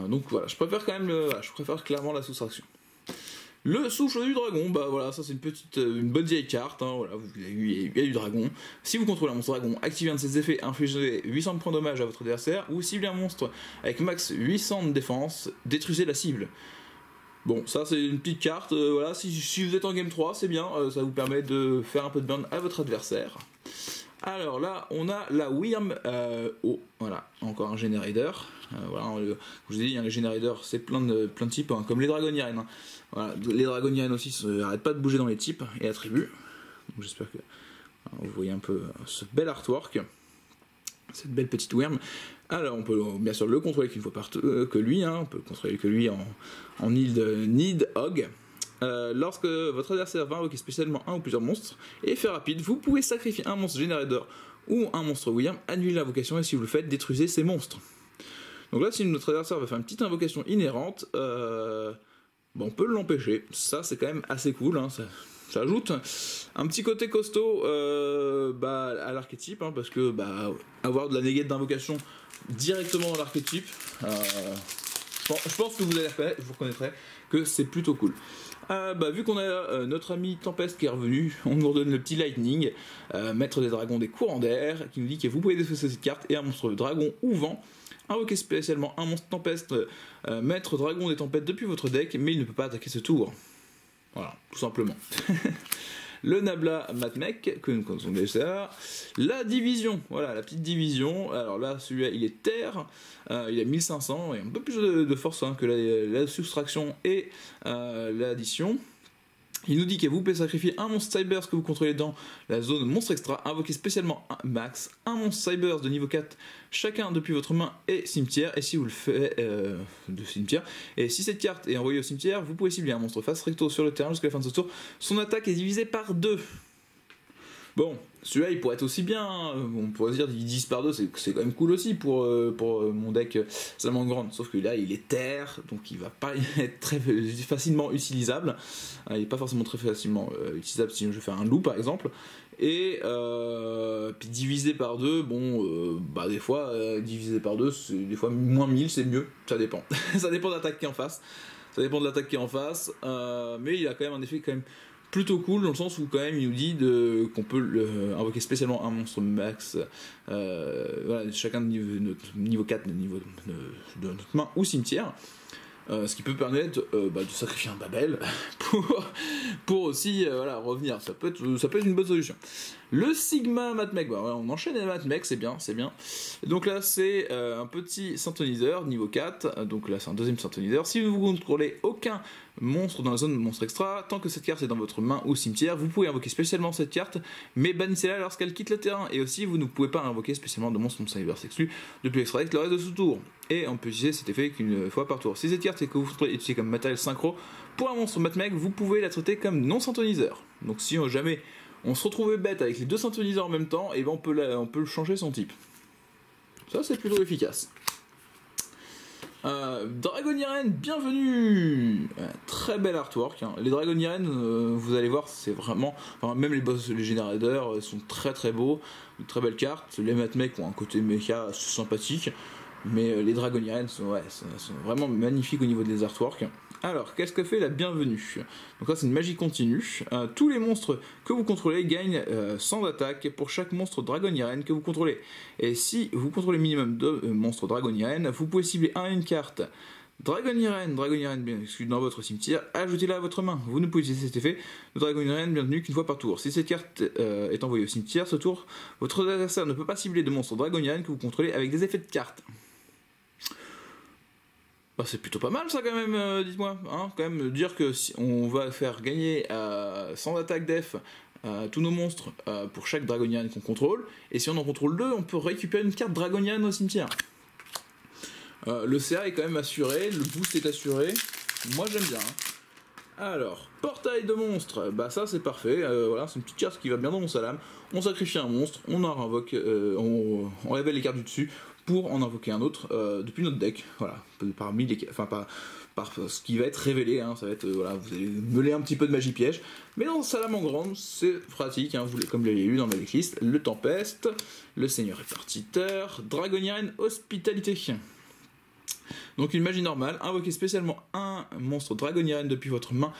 Speaker 2: Donc voilà, je préfère quand même je préfère clairement la soustraction. Le souffle du dragon, voilà, ça c'est une bonne vieille carte, hein, voilà, il y a du dragon. Si vous contrôlez un monstre dragon, activez un de ses effets, infligez 800 points de dommage à votre adversaire, ou ciblez un monstre avec max 800 de défense, détruisez la cible. Bon, ça c'est une petite carte, voilà, si vous êtes en game 3, c'est bien, ça vous permet de faire un peu de burn à votre adversaire. Alors là, on a la Wyrm, voilà, encore un Generator. Voilà, je vous ai dit, hein, les Generators, c'est plein de types, hein, comme les Dragonian. Hein. Voilà, les Dragonian aussi n'arrêtent pas de bouger dans les types et attributs. J'espère que vous voyez un peu ce bel artwork, cette belle petite Wyrm. Alors, on peut bien sûr le contrôler qu'une fois par que lui, hein, on peut le contrôler que lui en Need Hog. Lorsque votre adversaire va invoquer spécialement un ou plusieurs monstres et fait rapide, vous pouvez sacrifier un monstre Generator ou un monstre Wyrm, annuler l'invocation et si vous le faites, détruisez ces monstres. Donc là, si notre adversaire va faire une petite invocation inhérente, on peut l'empêcher. Ça, c'est quand même assez cool, hein, ça ajoute un petit côté costaud à l'archétype, hein, parce que avoir de la négate d'invocation directement dans l'archétype, je pense que vous reconnaîtrez que c'est plutôt cool. Vu qu'on a notre ami Tempest qui est revenu, on nous redonne le petit Lightning, maître des dragons des courants d'air, qui nous dit que vous pouvez défausser cette carte et un monstre dragon ou vent. Invoquez spécialement un monstre tempeste, maître dragon des tempêtes depuis votre deck, mais il ne peut pas attaquer ce tour. Voilà, tout simplement. Le Nabla Matmec, que nous connaissons déjà. La division, voilà, la petite division. Alors là, celui-là, il est terre. Il a 1500 et un peu plus de force que la soustraction et l'addition. Il nous dit que vous pouvez sacrifier un monstre Cybers que vous contrôlez dans la zone monstre extra, invoquer spécialement un max, un monstre Cybers de niveau 4, chacun depuis votre main et cimetière, et si vous le faites de cimetière, et si cette carte est envoyée au cimetière, vous pouvez cibler un monstre face recto sur le terrain jusqu'à la fin de ce tour, son attaque est divisée par 2. Bon, celui-là il pourrait être aussi bien, on pourrait se dire qu'il divise par 2, c'est quand même cool aussi pour mon deck Salamandre, sauf que là il est terre, donc il va pas être très facilement utilisable, il n'est pas forcément très facilement utilisable si je fais un loup par exemple, et puis divisé par 2, des fois divisé par 2, des fois moins 1000 c'est mieux, ça dépend, ça dépend de l'attaque qui est en face, mais il a quand même un effet quand même plutôt cool dans le sens où quand même il nous dit qu'on peut invoquer spécialement un monstre max, chacun de niveau 4 de niveau de notre main ou cimetière, ce qui peut permettre de sacrifier un Babel pour aussi revenir, ça peut être une bonne solution. Le Sigma Matmec, on enchaîne les Matmec, c'est bien. Et donc là c'est un petit synthoniseur niveau 4, donc là c'est un deuxième synthoniseur. Si vous ne contrôlez aucun monstre dans la zone monstre extra, tant que cette carte est dans votre main ou cimetière, vous pouvez invoquer spécialement cette carte, mais bannissez-la lorsqu'elle quitte le terrain. Et aussi vous ne pouvez pas invoquer spécialement de monstre Cybers exclu depuis l'extra deck le reste de ce tour. Et on peut utiliser cet effet qu'une fois par tour. Si cette carte est que vous contrôlez utilisée comme matériel synchro pour un monstre Matmec, vous pouvez la traiter comme non synthoniseur. Donc si jamais on se retrouvait bête avec les deux synthoniseurs en même temps, et on peut changer son type. Ça c'est plutôt efficace. Dragoniren, bienvenue. Très bel artwork. Les Dragoniren, vous allez voir, c'est vraiment... même les boss, les générateurs sont très très beaux. Une très belle carte. Les Matmec ont un côté méca sympathique. Mais les Dragoniren sont vraiment magnifiques au niveau des artworks. Alors, qu'est-ce que fait la bienvenue? Donc là, c'est une magie continue. Tous les monstres que vous contrôlez gagnent 100 d'attaque pour chaque monstre Dragoniren que vous contrôlez. Et si vous contrôlez minimum de monstres Dragoniren, vous pouvez cibler une carte Dragoniren bien exclu dans votre cimetière, ajoutez-la à votre main. Vous ne pouvez utiliser cet effet de Dragoniren bienvenue qu'une fois par tour. Si cette carte est envoyée au cimetière, ce tour, votre adversaire ne peut pas cibler de monstres Dragoniren que vous contrôlez avec des effets de cartes. C'est plutôt pas mal ça quand même, dites-moi, quand même dire que si on va faire gagner 100 attaques def tous nos monstres pour chaque Dragonian qu'on contrôle, et si on en contrôle 2, on peut récupérer une carte Dragonian au cimetière. Le CA est quand même assuré, le boost est assuré, moi j'aime bien. Alors, portail de monstres, ça c'est parfait, c'est une petite carte qui va bien dans mon salam. On sacrifie un monstre, on en réinvoque, on révèle les cartes du dessus pour en invoquer un autre depuis notre deck, parmi les, par ce qui va être révélé, ça va être, vous allez meuler un petit peu de magie piège, mais dans Salamandre, c'est pratique, comme vous l'avez eu dans ma decklist, le Tempest, le Seigneur répartiteur, Dragoniren Hospitalité. Donc une magie normale, invoquez spécialement un monstre Dragoniren depuis votre main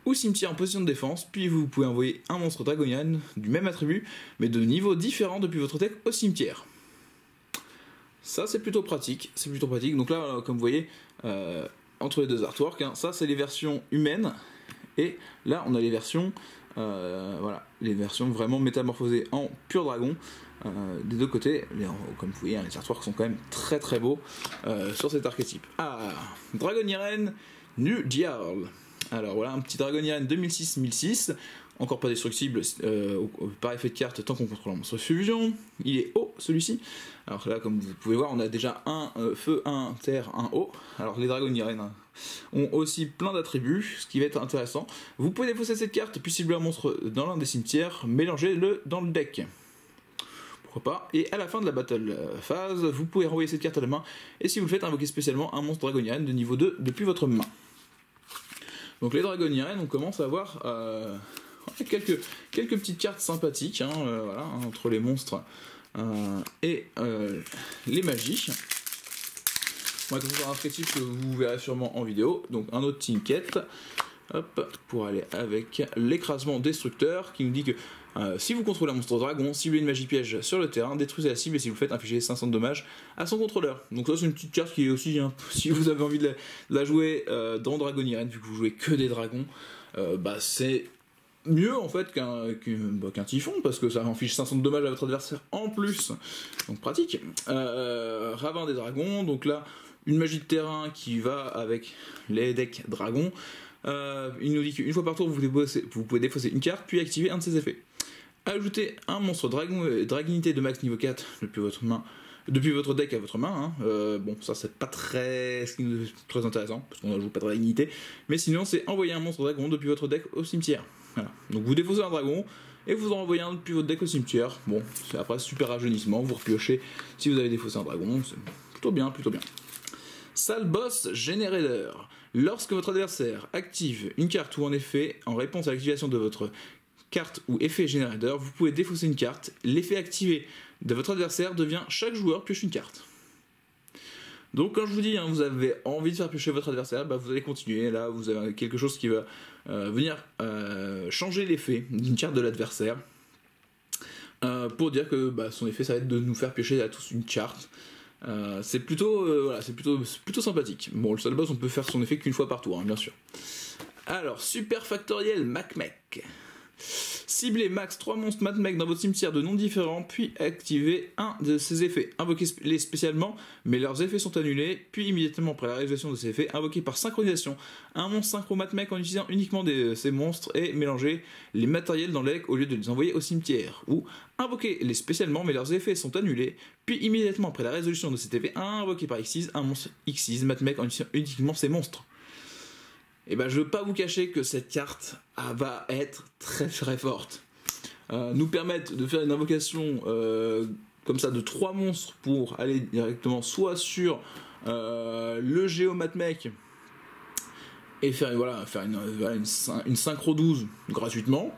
Speaker 2: ou cimetière en position de défense, puis vous pouvez envoyer un monstre Dragoniren du même attribut, mais de niveau différent depuis votre deck au cimetière. Ça c'est plutôt pratique, donc là comme vous voyez, entre les deux artworks, ça c'est les versions humaines, et là on a les versions, les versions vraiment métamorphosées en pur dragon, des deux côtés, comme vous voyez, les artworks sont quand même très très beaux sur cet archétype. Dragoniren New Dial. Alors voilà, un petit Dragoniren 2006-1006, encore pas destructible par effet de carte tant qu'on contrôle un monstre fusion. Il est haut celui-ci. Alors là, comme vous pouvez voir, on a déjà un feu, un terre, un eau. Alors les Dragoniren ont aussi plein d'attributs, ce qui va être intéressant. Vous pouvez défausser cette carte, puis cibler un monstre dans l'un des cimetières, mélangez-le dans le deck. Pourquoi pas. Et à la fin de la battle phase, vous pouvez renvoyer cette carte à la main, et si vous le faites, invoquer spécialement un monstre Dragoniren de niveau 2 depuis votre main. Donc les Dragoniren, on commence à avoir quelques petites cartes sympathiques, hein, voilà, hein, entre les monstres et les magies. On va trouver un archétype que vous verrez sûrement en vidéo. Donc un autre Tinket, hop, pour aller avec l'écrasement destructeur, qui nous dit que si vous contrôlez un monstre dragon, ciblez une magie piège sur le terrain, détruisez la cible et si vous le faites, infligez 500 de dommages à son contrôleur. Donc ça c'est une petite carte qui est aussi, hein, si vous avez envie de la jouer dans Dragon Irene, vu que vous jouez que des dragons, c'est mieux en fait qu'un typhon, parce que ça inflige 500 de dommages à votre adversaire en plus, donc pratique. Ravin des dragons, donc là une magie de terrain qui va avec les decks dragons. Il nous dit qu'une fois par tour vous pouvez défausser une carte puis activer un de ses effets. Ajoutez un monstre dragonité de max niveau 4 depuis votre deck à votre main, hein. Bon, ça c'est pas très intéressant parce qu'on ne joue pas de dragonité, mais sinon c'est envoyer un monstre dragon depuis votre deck au cimetière. Voilà. Donc vous défaussez un dragon et vous en envoyez un depuis votre deck au cimetière. Bon, c'est après super rajeunissement, vous repiochez si vous avez défaussé un dragon, c'est plutôt bien. Sale Boss Generator. Lorsque votre adversaire active une carte ou un effet en réponse à l'activation de votre carte ou effet générateur, vous pouvez défausser une carte. L'effet activé de votre adversaire devient chaque joueur pioche une carte. Donc quand je vous dis, hein, vous avez envie de faire piocher votre adversaire, vous allez continuer. Là, vous avez quelque chose qui va venir changer l'effet d'une carte de l'adversaire. Pour dire que son effet, ça va être de nous faire piocher à tous une carte. C'est plutôt sympathique. Bon, le seul boss, on peut faire son effet qu'une fois par tour, hein, bien sûr. Alors, Super Factoriel Macmec. Ciblez max 3 monstres Macmec dans votre cimetière de noms différents, puis activez un de ces effets. Invoquez-les spécialement, mais leurs effets sont annulés, puis immédiatement après la réalisation de ces effets, invoquez par synchronisation un monstre synchro Macmec en utilisant uniquement ces monstres et mélangez les matériels dans le deck au lieu de les envoyer au cimetière. Ou invoquez-les spécialement, mais leurs effets sont annulés, puis immédiatement après la résolution de cet effet, invoquez par X6 un monstre X6 Macmec en utilisant uniquement ces monstres. Et je ne veux pas vous cacher que cette carte va être très très forte. Nous permettre de faire une invocation comme ça de 3 monstres pour aller directement soit sur le Géo Macmec et faire une synchro 12 gratuitement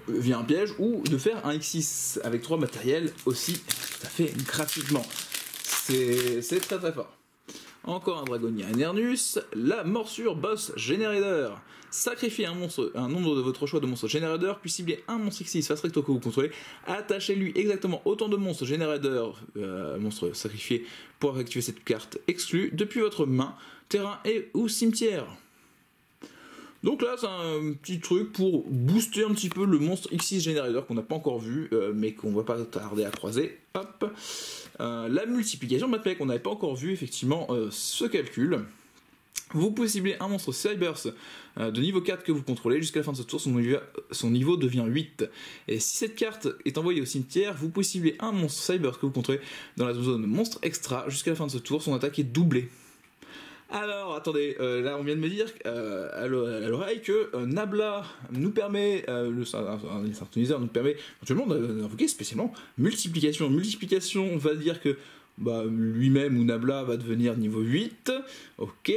Speaker 2: via un piège, ou de faire un X6 avec 3 matériels aussi tout à fait gratuitement. C'est très très fort. Encore un Dragonia Nernus, la morsure Boss Generator. Sacrifiez un nombre de votre choix de monstres Generator, puis ciblez un monstre X6 face recto que vous contrôlez. Attachez-lui exactement autant de monstres Generator, monstres sacrifiés, pour activer cette carte exclue depuis votre main, terrain et ou cimetière. Donc là, c'est un petit truc pour booster un petit peu le monstre X6 Generator qu'on n'a pas encore vu, mais qu'on va pas tarder à croiser. Hop. La multiplication Macmec, on n'avait pas encore vu effectivement ce calcul. Vous pouvez cibler un monstre Cyberse de niveau 4 que vous contrôlez. Jusqu'à la fin de ce tour, son niveau devient 8. Et si cette carte est envoyée au cimetière, vous pouvez cibler un monstre Cyberse que vous contrôlez dans la zone monstre extra. Jusqu'à la fin de ce tour, son attaque est doublée. Alors, attendez, là on vient de me dire à l'oreille que Nabla nous permet, le synthoniseur nous permet éventuellement d'invoquer spécialement multiplication. Multiplication va dire que lui-même ou Nabla va devenir niveau 8. Ok,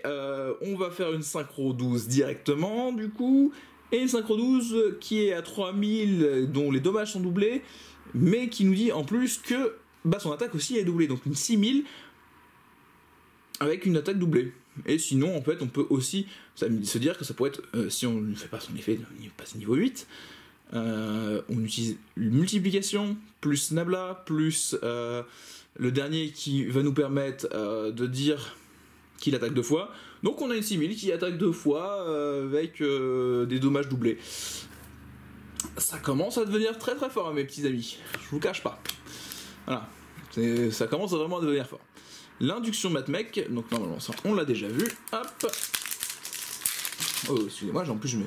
Speaker 2: on va faire une synchro 12 directement du coup, et une synchro 12 qui est à 3000, dont les dommages sont doublés, mais qui nous dit en plus que son attaque aussi est doublée, donc une 6000 avec une attaque doublée. Et sinon, en fait, on peut aussi se dire que ça pourrait être, si on ne fait pas son effet, il passe niveau 8, on utilise une multiplication, plus Nabla, plus le dernier qui va nous permettre de dire qu'il attaque 2 fois. Donc on a une 6000 qui attaque 2 fois avec des dommages doublés. Ça commence à devenir très très fort, mes petits amis. Je vous cache pas. Voilà. Ça commence vraiment à devenir fort. L'induction Macmec, donc normalement ça on l'a déjà vu, hop. Oh excusez-moi, en plus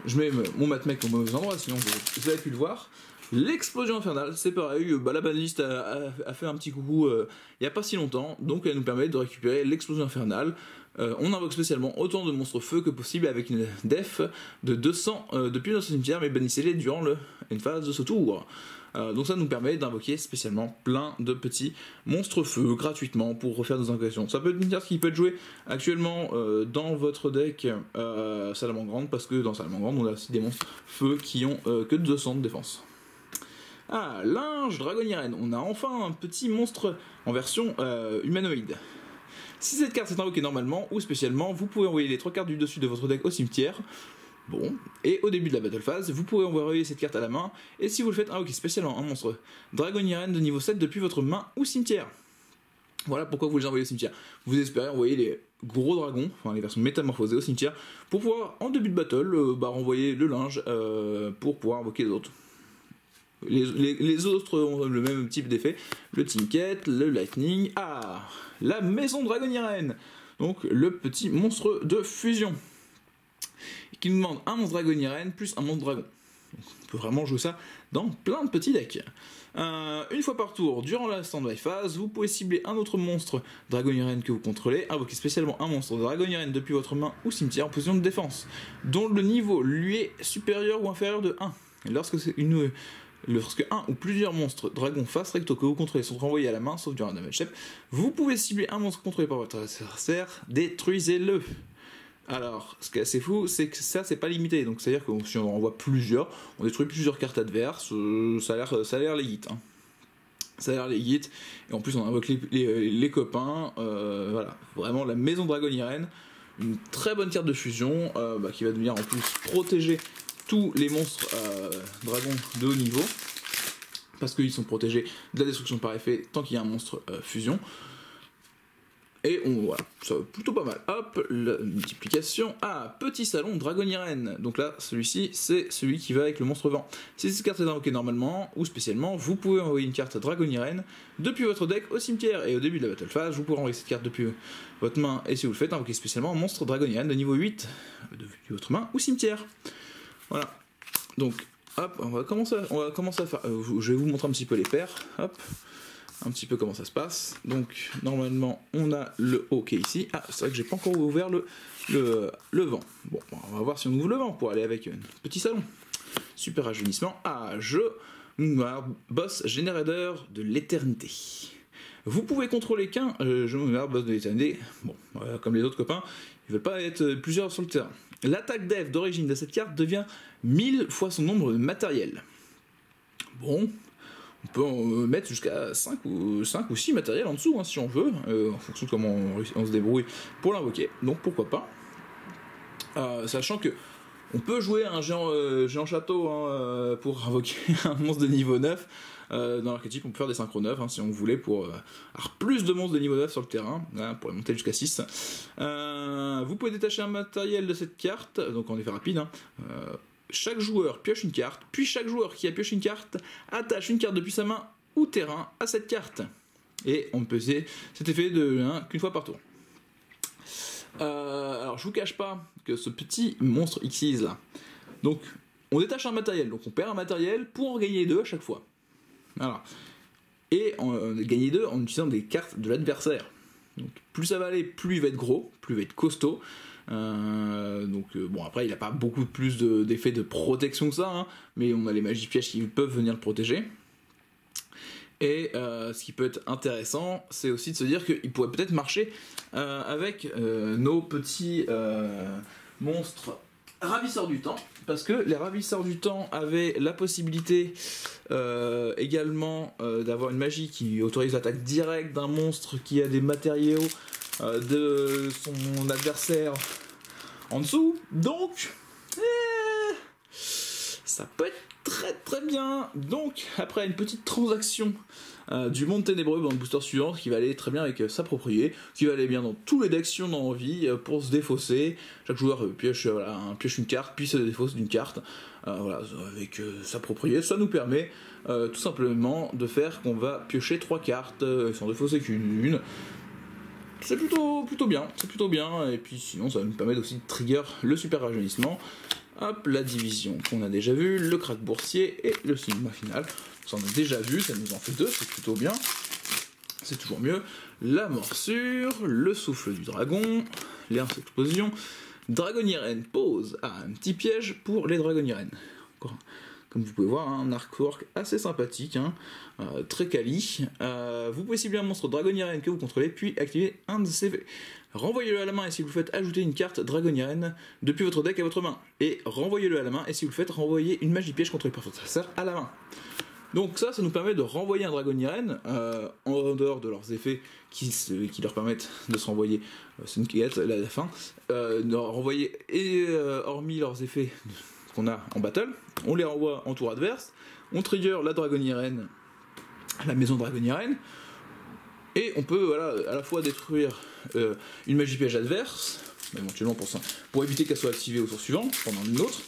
Speaker 2: je mets mon Macmec au mauvais endroit, sinon vous avez pu le voir. L'explosion infernale, c'est pareil, la banaliste a fait un petit coucou il n'y a pas si longtemps, donc elle nous permet de récupérer l'explosion infernale. On invoque spécialement autant de monstres feu que possible avec une def de 200 depuis notre cimetière, mais bannissez-les durant une phase de ce tour. Donc ça nous permet d'invoquer spécialement plein de petits monstres feu gratuitement pour refaire des invocations. Ça peut être une carte qui peut être jouée actuellement dans votre deck Salamandre, parce que dans Salamandre on a aussi des monstres feu qui ont que 200 de défense. Ah, linge Dragonirène, on a enfin un petit monstre en version humanoïde. Si cette carte est invoquée normalement ou spécialement, vous pouvez envoyer les 3 cartes du dessus de votre deck au cimetière. Bon, et au début de la battle phase, vous pouvez envoyer cette carte à la main, et si vous le faites invoquer spécialement un monstre Dragonirène de niveau 7 depuis votre main ou cimetière. Voilà pourquoi vous les envoyez au cimetière. Vous espérez envoyer les gros dragons, enfin les versions métamorphosées au cimetière, pour pouvoir, en début de battle, renvoyer le linge pour pouvoir invoquer les autres. Les autres ont le même type d'effet, le Tinket, le Lightning, la maison Dragonirène, donc le petit monstre de fusion, qui nous demande un monstre Dragonirène plus un monstre dragon. Donc, on peut vraiment jouer ça dans plein de petits decks. Une fois par tour, durant la stand-by phase, vous pouvez cibler un autre monstre Dragonirène que vous contrôlez, invoquer spécialement un monstre Dragonirène depuis votre main ou cimetière en position de défense, dont le niveau lui est supérieur ou inférieur de 1. Lorsque un ou plusieurs monstres dragons face recto que vous contrôlez sont renvoyés à la main, sauf durant un damage step, vous pouvez cibler un monstre contrôlé par votre adversaire, détruisez-le. Alors, ce qui est assez fou, c'est que ça, c'est pas limité. Donc, c'est-à-dire que si on en envoie plusieurs, on détruit plusieurs cartes adverses, ça a l'air legit. Hein. Ça a l'air legit. Et en plus, on invoque les copains. Voilà, vraiment la maison Dragonirène. Une très bonne carte de fusion qui va venir en plus protéger tous les monstres dragons de haut niveau. Parce qu'ils sont protégés de la destruction par effet tant qu'il y a un monstre fusion. Et voilà, ça va plutôt pas mal. Hop, la multiplication. Petit salon Dragonirène. Donc là, celui-ci, c'est celui qui va avec le monstre vent. Si cette carte est invoquée normalement ou spécialement, vous pouvez envoyer une carte Dragonirène depuis votre deck au cimetière. Et au début de la battle phase, vous pourrez envoyer cette carte depuis votre main. Et si vous le faites, invoquer spécialement un monstre Dragonirène de niveau 8 depuis votre main ou cimetière. Voilà. Donc, hop, on va commencer à faire. Je vais vous montrer un petit peu les paires. Hop. Un petit peu comment ça se passe. Donc normalement on a le haut qui est ici. C'est vrai que j'ai pas encore ouvert le vent. Bon, on va voir si on ouvre le vent pour aller avec un petit salon. Super rajeunissement. Boss générateur de l'éternité. Vous pouvez contrôler qu'un boss de l'éternité. Bon, comme les autres copains, ils veulent pas être plusieurs sur le terrain. L'attaque dev d'origine de cette carte devient 1000 fois son nombre de matériel. Bon. On peut en mettre jusqu'à 5 ou 6 matériels en dessous, hein, si on veut, en fonction de comment on se débrouille pour l'invoquer. Donc pourquoi pas. Sachant que on peut jouer un géant château pour invoquer un monstre de niveau 9. Dans l'archétype, on peut faire des synchro 9 si on voulait pour avoir plus de monstres de niveau 9 sur le terrain, pour les monter jusqu'à 6. Vous pouvez détacher un matériel de cette carte, donc en effet rapide. Chaque joueur pioche une carte, puis chaque joueur qui a pioché une carte attache une carte depuis sa main ou terrain à cette carte. Et on peut essayer cet effet qu'une fois par tour. Alors je vous cache pas que ce petit monstre Xyz là, donc on détache un matériel, donc on perd un matériel pour en gagner 2 à chaque fois. Voilà. Et gagner 2 en utilisant des cartes de l'adversaire. Donc plus ça va aller, plus il va être gros, plus il va être costaud. Bon, après il n'a pas beaucoup plus d'effets de protection que ça, mais on a les magies pièges qui peuvent venir le protéger. Et ce qui peut être intéressant, c'est aussi de se dire qu'il pourrait peut-être marcher avec nos petits monstres ravisseurs du temps, parce que les ravisseurs du temps avaient la possibilité également d'avoir une magie qui autorise l'attaque directe d'un monstre qui a des matériaux de son adversaire en dessous, donc ça peut être très très bien. Donc après une petite transaction du monde ténébreux dans le booster suivant, qui va aller très bien avec s'approprier, qui va aller bien dans tous les decks si on a envie, pour se défausser. Chaque joueur pioche une carte, puis se défausse d'une carte, avec s'approprier. Ça nous permet tout simplement de faire qu'on va piocher 3 cartes sans défausser qu'une. C'est plutôt bien, et puis sinon ça nous permet aussi de trigger le super rajeunissement. Hop, la division qu'on a déjà vu, le crack boursier et le cinéma final. Ça on a déjà vu, ça nous en fait 2, c'est plutôt bien. C'est toujours mieux. La morsure, le souffle du dragon, les explosions. Dragonirène pose un petit piège pour les Dragonirènes. Encore comme vous pouvez voir, hein, un artwork assez sympathique, hein, très quali. Vous pouvez cibler un monstre Dragoniren que vous contrôlez, puis activer un de ses effets. Renvoyez-le à la main et si vous le faites, ajouter une carte Dragoniren depuis votre deck à votre main. Et renvoyez-le à la main et si vous le faites, renvoyez une magie piège contrôlée par votre adversaire à la main. Donc ça nous permet de renvoyer un Dragoniren en dehors de leurs effets qui leur permettent de se renvoyer, c'est une quête à la fin, de renvoyer, et hormis leurs effets qu'on a en battle, on les renvoie en tour adverse, on trigger la Dragoniren, la maison Dragoniren, et on peut à la fois détruire une magie piège adverse, éventuellement pour éviter qu'elle soit activée au tour suivant, pendant une autre.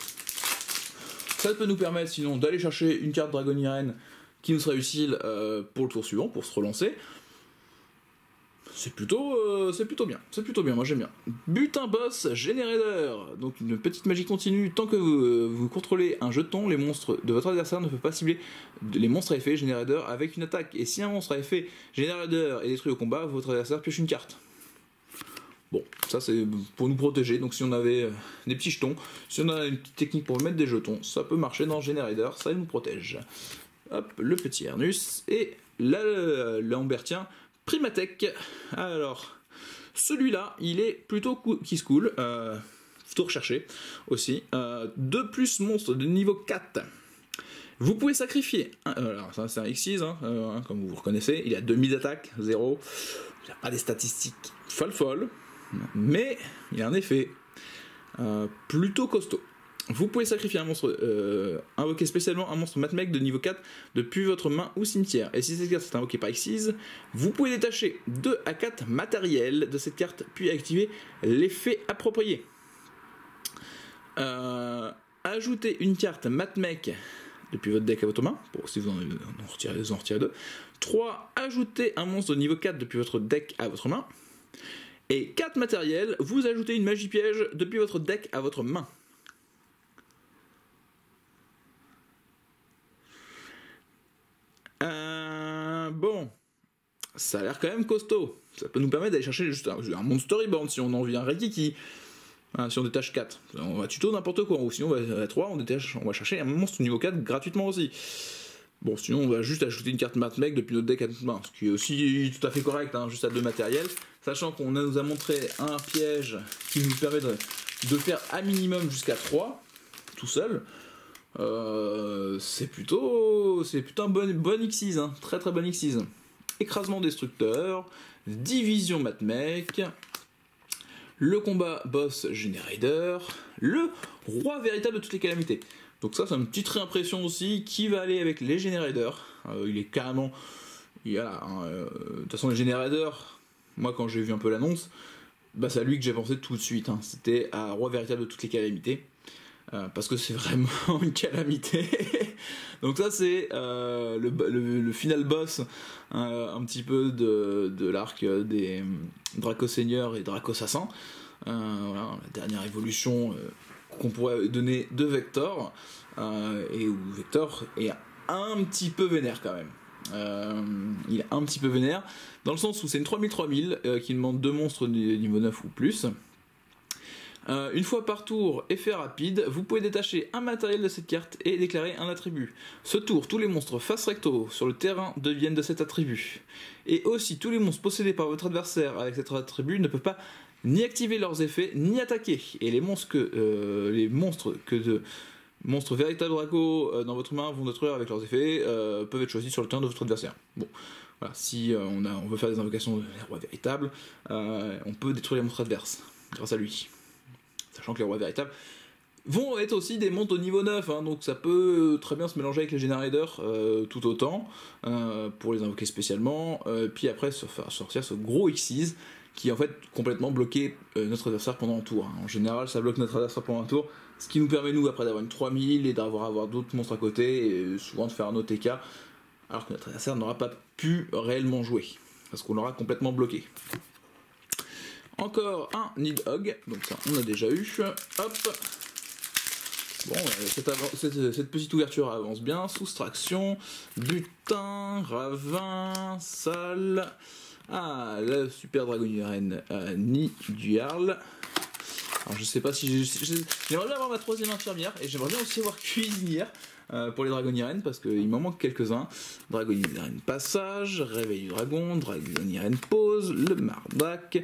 Speaker 2: Ça peut nous permettre sinon d'aller chercher une carte Dragoniren qui nous serait utile pour le tour suivant, pour se relancer. C'est plutôt bien, moi j'aime bien. Butin boss Generator, donc une petite magie continue, tant que vous contrôlez un jeton, les monstres de votre adversaire ne peuvent pas cibler les monstres à effet Generator avec une attaque. Et si un monstre à effet Generator est détruit au combat, votre adversaire pioche une carte. Bon, ça c'est pour nous protéger, donc si on avait des petits jetons, si on a une petite technique pour mettre des jetons, ça peut marcher dans Generator, ça nous protège. Hop, le petit Ernus, et l'Ambertien Primatech. Alors, celui-là, il est plutôt kiss cool, tout recherché aussi. 2+ monstre de niveau 4. Vous pouvez sacrifier, alors ça c'est un X6, comme vous reconnaissez, il a 2000 d'attaque, 0, il n'a pas des statistiques folles, mais il a un effet plutôt costaud. Vous pouvez sacrifier un monstre, invoquer spécialement un monstre Matmec de niveau 4 depuis votre main ou cimetière. Et si cette carte est invoquée par X6, vous pouvez détacher 2 à 4 matériels de cette carte, puis activer l'effet approprié. Ajoutez une carte Matmec depuis votre deck à votre main, pour si vous en retirez 2. 3. Ajoutez un monstre de niveau 4 depuis votre deck à votre main. Et 4 matériels, vous ajoutez une magie piège depuis votre deck à votre main. Bon, ça a l'air quand même costaud. Ça peut nous permettre d'aller chercher juste un Monster Reborn si on en vient un Reiki. Si on détache 4, on va tuto n'importe quoi. Ou sinon, on va à 3, on va chercher un monstre niveau 4 gratuitement aussi. Bon, sinon, on va juste ajouter une carte Matmec depuis notre deck à notre main, ce qui est aussi tout à fait correct, juste à 2 matériels. Sachant qu'on nous a montré un piège qui nous permet de faire à minimum jusqu'à 3, tout seul. C'est plutôt un bon X6, très très bon X6. Écrasement destructeur, division Matmec, le combat boss Generator, le roi véritable de toutes les calamités. Donc ça c'est une petite réimpression aussi qui va aller avec les Generators. Il est carrément... de toute façon les Generators, moi quand j'ai vu un peu l'annonce, c'est à lui que j'ai pensé tout de suite. C'était à roi véritable de toutes les calamités. Parce que c'est vraiment une calamité. Donc ça c'est le final boss un petit peu de l'arc des Draco Seigneur et Draco Assassin. La dernière évolution qu'on pourrait donner de Vector, et où Vector est un petit peu vénère quand même. Il est un petit peu vénère dans le sens où c'est une 3000 qui demande 2 monstres de niveau 9 ou plus. Une fois par tour, effet rapide, vous pouvez détacher un matériel de cette carte et déclarer un attribut. Ce tour, tous les monstres face recto sur le terrain deviennent de cet attribut. Et aussi, tous les monstres possédés par votre adversaire avec cet attribut ne peuvent pas ni activer leurs effets, ni attaquer. Et les monstres monstres véritables Draco dans votre main vont détruire avec leurs effets, peuvent être choisis sur le terrain de votre adversaire. Bon, voilà, si on veut faire des invocations de rois véritables, on peut détruire les monstres adverses grâce à lui. Sachant que les rois véritables vont être aussi des monstres de niveau 9, donc ça peut très bien se mélanger avec les Generators tout autant, pour les invoquer spécialement, puis après se faire sortir ce gros X6 qui en fait complètement bloqué notre adversaire pendant un tour. En général ça bloque notre adversaire pendant un tour, ce qui nous permet nous après d'avoir une 3000 et d'avoir d'autres monstres à côté, et souvent de faire un OTK, alors que notre adversaire n'aura pas pu réellement jouer, parce qu'on l'aura complètement bloqué. Encore un Nidhogg, donc ça on a déjà eu. Hop. Bon, cette petite ouverture avance bien. Soustraction, butin, ravin, salle. Ah, la super Dragoniren Niduarl. Alors je sais pas si j'aimerais bien avoir ma 3e infirmière et j'aimerais bien aussi avoir cuisinière pour les Dragonirènes parce qu'il m'en manque quelques-uns. Dragonirène passage, réveil du dragon, Dragonirène pause, le Mardak,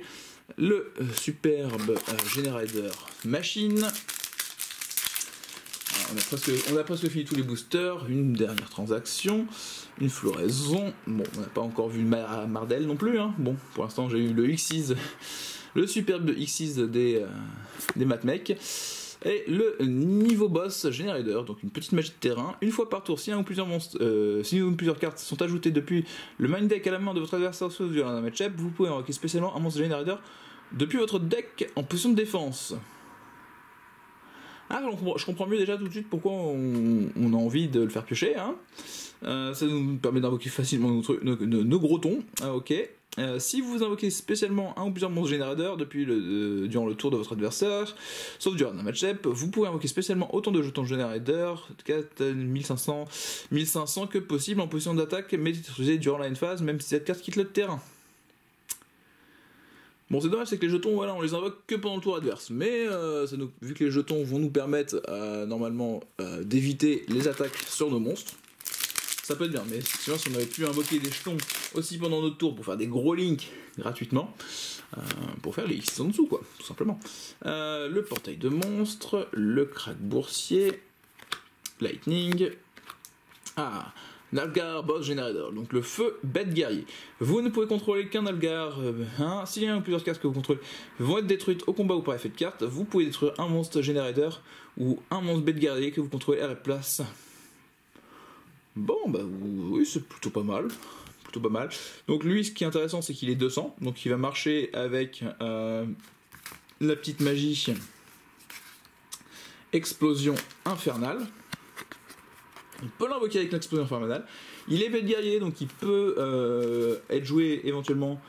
Speaker 2: le superbe Generator machine. On a presque fini tous les boosters, une dernière transaction, une floraison. Bon, on n'a pas encore vu Mardel non plus. Hein. Bon, pour l'instant j'ai eu le X6, le superbe X6 des Matmech. Et le niveau boss Generator, donc une petite magie de terrain. Une fois par tour, si un ou plusieurs monstres, si une ou plusieurs cartes sont ajoutées depuis le main deck à la main de votre adversaire sauf durant un match-up, vous pouvez invoquer spécialement un monstre Generator depuis votre deck en position de défense. Ah, je comprends mieux déjà tout de suite pourquoi on a envie de le faire piocher. Hein. Ça nous permet d'invoquer facilement nos gros tons. Ah, ok. Si vous invoquez spécialement un ou plusieurs monstres générateurs durant le tour de votre adversaire, sauf durant un match-up, vous pouvez invoquer spécialement autant de jetons générateurs, 1500 que possible en position d'attaque, mais utilisé durant la phase, même si cette carte quitte le terrain. Bon, c'est dommage, c'est que les jetons, voilà, on les invoque que pendant le tour adverse. Mais vu que les jetons vont nous permettre normalement d'éviter les attaques sur nos monstres, ça peut être bien. Mais sinon, si on avait pu invoquer des jetons aussi pendant notre tour pour faire des gros links gratuitement, pour faire les X en dessous, quoi, tout simplement. Le portail de monstres, le crack boursier, lightning. Ah, Nalgar Boss Generator, donc le feu bête guerrier. Vous ne pouvez contrôler qu'un Nalgar, s'il y a un ou plusieurs cartes que vous contrôlez vont être détruites au combat ou par effet de carte, vous pouvez détruire un monstre Generator ou un monstre bête guerrier que vous contrôlez à la place. Bon, bah oui, c'est plutôt pas mal. Plutôt pas mal. Donc lui, ce qui est intéressant, c'est qu'il est 200, donc il va marcher avec la petite magie Explosion Infernale. On peut l'invoquer avec l'explosion infernale. Il est bête guerrier, donc il peut être joué éventuellement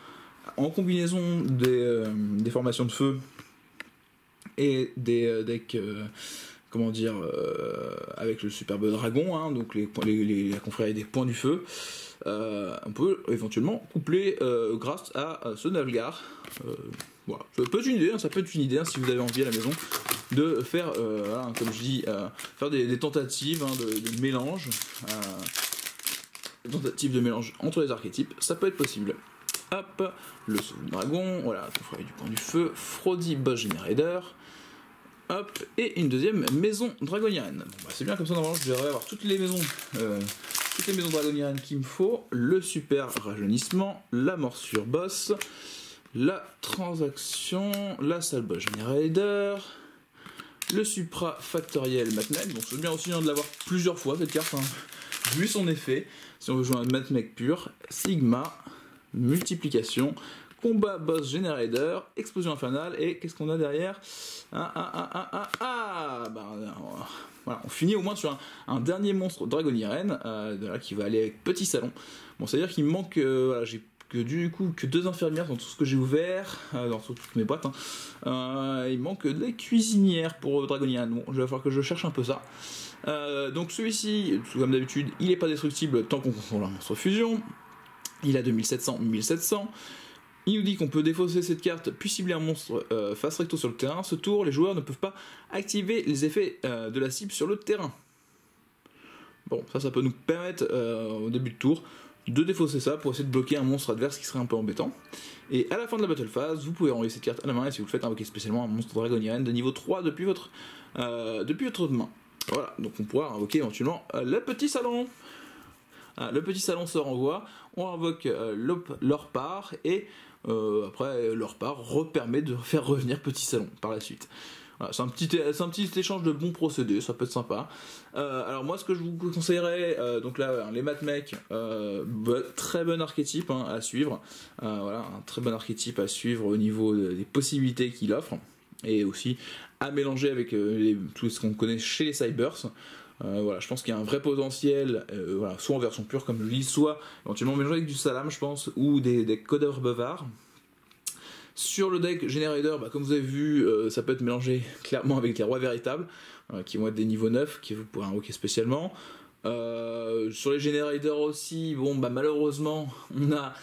Speaker 2: en combinaison des formations de feu et des decks, comment dire, avec le superbe dragon, hein, donc la confrérie des points du feu. On peut éventuellement coupler grâce à ce Nalgar. Voilà. Ça peut être une idée, si vous avez envie à la maison de faire, voilà, comme je dis, faire des tentatives de mélange, tentatives de mélange entre les archétypes, ça peut être possible. Hop, le dragon, voilà, confrérie du point du feu, Frody Boss Generator. Hop, et une deuxième maison dragonnienne. Bon, bah, c'est bien comme ça, normalement je devrais avoir toutes les maisons dragonniennes qu'il me faut. Le super rajeunissement, la morsure boss, la transaction, la salle boss Generator, le supra factoriel Matmech. Bon, c'est bien aussi de l'avoir plusieurs fois cette carte, hein. Vu son effet, si on veut jouer un Matmech pur, Sigma, multiplication, combat boss Generator, explosion infernale, et qu'est-ce qu'on a derrière? Voilà, on finit au moins sur un dernier monstre Dragonirène, qui va aller avec petit salon. Bon, c'est-à-dire qu'il me manque, voilà, j'ai que 2 infirmières dans tout ce que j'ai ouvert, dans toutes mes boîtes. Hein. Il manque des cuisinières pour Dragonirène. Bon, il va falloir que je cherche un peu ça. Donc celui-ci, comme d'habitude, il n'est pas destructible tant qu'on contrôle un monstre fusion. Il a 1700. Il nous dit qu'on peut défausser cette carte puis cibler un monstre face recto sur le terrain. Ce tour, les joueurs ne peuvent pas activer les effets de la cible sur le terrain. Bon, ça peut nous permettre au début de tour de défausser ça pour essayer de bloquer un monstre adverse qui serait un peu embêtant. Et à la fin de la battle phase, vous pouvez renvoyer cette carte à la main et si vous le faites, invoquer spécialement un monstre Dragonirène de niveau 3 depuis votre main. Voilà, donc on pourra invoquer éventuellement le petit salon. Le petit salon se renvoie, on invoque leur part et après leur part repermet de faire revenir petit salon par la suite. Voilà, c'est un petit échange de bons procédés, ça peut être sympa. Alors moi ce que je vous conseillerais, donc là les Matmech, très bon archétype à suivre, voilà, un très bon archétype à suivre au niveau des possibilités qu'il offre et aussi à mélanger avec tout ce qu'on connaît chez les Cybers. Voilà, je pense qu'il y a un vrai potentiel, voilà, soit en version pure comme je le dis, soit éventuellement mélangé avec du Salam, je pense, ou des codeurs bavards. Sur le deck Generator, comme vous avez vu, ça peut être mélangé clairement avec les rois véritables, qui vont être des niveaux 9, que vous pourrez invoquer spécialement. Sur les Generators aussi, bon bah malheureusement on a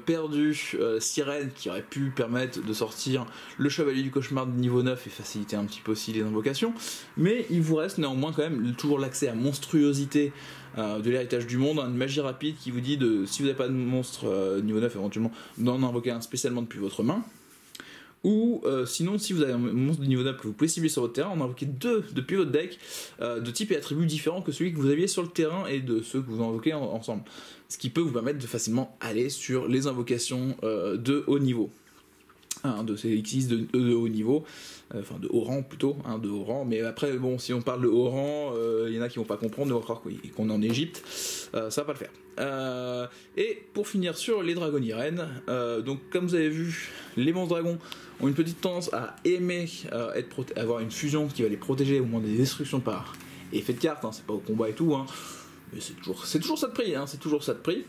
Speaker 2: perdu Sirène qui aurait pu permettre de sortir le Chevalier du Cauchemar de niveau 9 et faciliter un petit peu aussi les invocations, mais il vous reste néanmoins quand même toujours l'accès à Monstruosité de l'Héritage du Monde, une magie rapide qui vous dit de, si vous n'avez pas de monstre niveau 9 éventuellement, d'en invoquer un spécialement depuis votre main. Ou sinon, si vous avez un monstre de niveau 9 que vous pouvez cibler sur votre terrain, en invoquer 2 depuis votre deck de type et attributs différents que celui que vous aviez sur le terrain et de ceux que vous invoquez ensemble. Ce qui peut vous permettre de facilement aller sur les invocations de haut niveau. De ces X de haut niveau, enfin de haut rang plutôt, de haut rang, mais après bon, si on parle de haut rang, il y en a qui vont pas comprendre, on va croire qu'on est en Égypte, ça va pas le faire. Et pour finir sur les dragons Irène, donc comme vous avez vu, les monstres dragons ont une petite tendance à aimer avoir une fusion qui va les protéger au moins des destructions par effet de carte, c'est pas au combat et tout, mais c'est toujours ça de prix, c'est toujours ça de prix.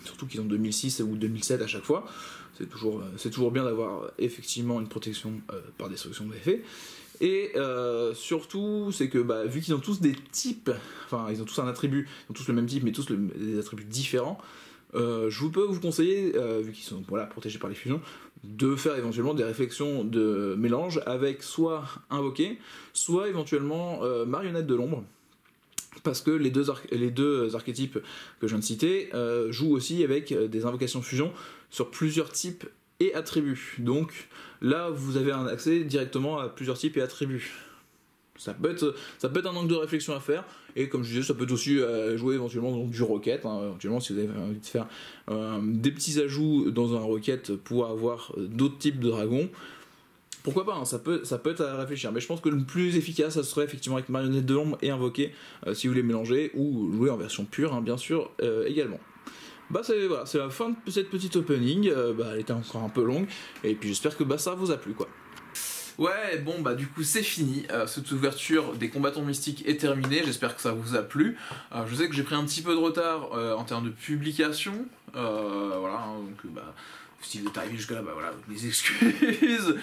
Speaker 2: Surtout qu'ils ont 2006 ou 2007 à chaque fois, c'est toujours bien d'avoir effectivement une protection par destruction d'effet. Et surtout, c'est que vu qu'ils ont tous des types, enfin ils ont tous un attribut, ils ont tous le même type mais tous des attributs différents, je peux vous conseiller, vu qu'ils sont protégés par les fusions, de faire éventuellement des réflexions de mélange avec soit invoqué, soit éventuellement marionnette de l'ombre. Parce que les deux archétypes que je viens de citer jouent aussi avec des invocations fusion sur plusieurs types et attributs. Donc là, vous avez un accès directement à plusieurs types et attributs. Ça peut être un angle de réflexion à faire, et comme je disais, ça peut aussi jouer éventuellement dans du Rocket, éventuellement si vous avez envie de faire des petits ajouts dans un Rocket pour avoir d'autres types de dragons. Pourquoi pas, ça peut être à réfléchir, mais je pense que le plus efficace, ça serait effectivement avec marionnette de l'ombre et invoquer si vous voulez mélanger, ou jouer en version pure, bien sûr, également. C'est la fin de cette petite opening, elle était encore un peu longue, et puis j'espère que ça vous a plu, quoi.
Speaker 1: Ouais, bon du coup c'est fini, cette ouverture des combattants mystiques est terminée, j'espère que ça vous a plu. Je sais que j'ai pris un petit peu de retard en termes de publication, donc si vous êtes arrivé jusque là, mes excuses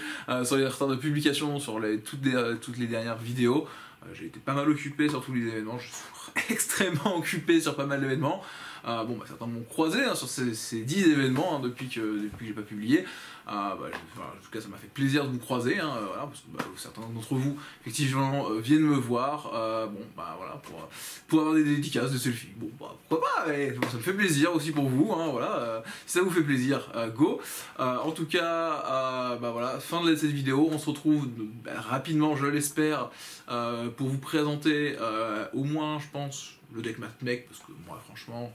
Speaker 1: sur les retards de publication sur toutes les dernières vidéos. J'ai été pas mal occupé sur tous les événements, je suis extrêmement occupé sur pas mal d'événements. Certains m'ont croisé sur ces 10 événements depuis que j'ai pas publié. En tout cas, ça m'a fait plaisir de vous croiser, parce que certains d'entre vous, effectivement, viennent me voir, pour avoir des dédicaces, des selfies. Pourquoi pas, ça me fait plaisir aussi pour vous, si ça vous fait plaisir, go. En tout cas, fin de cette vidéo, on se retrouve rapidement, je l'espère, pour vous présenter au moins, je pense, le deck Matmec, parce que moi, franchement,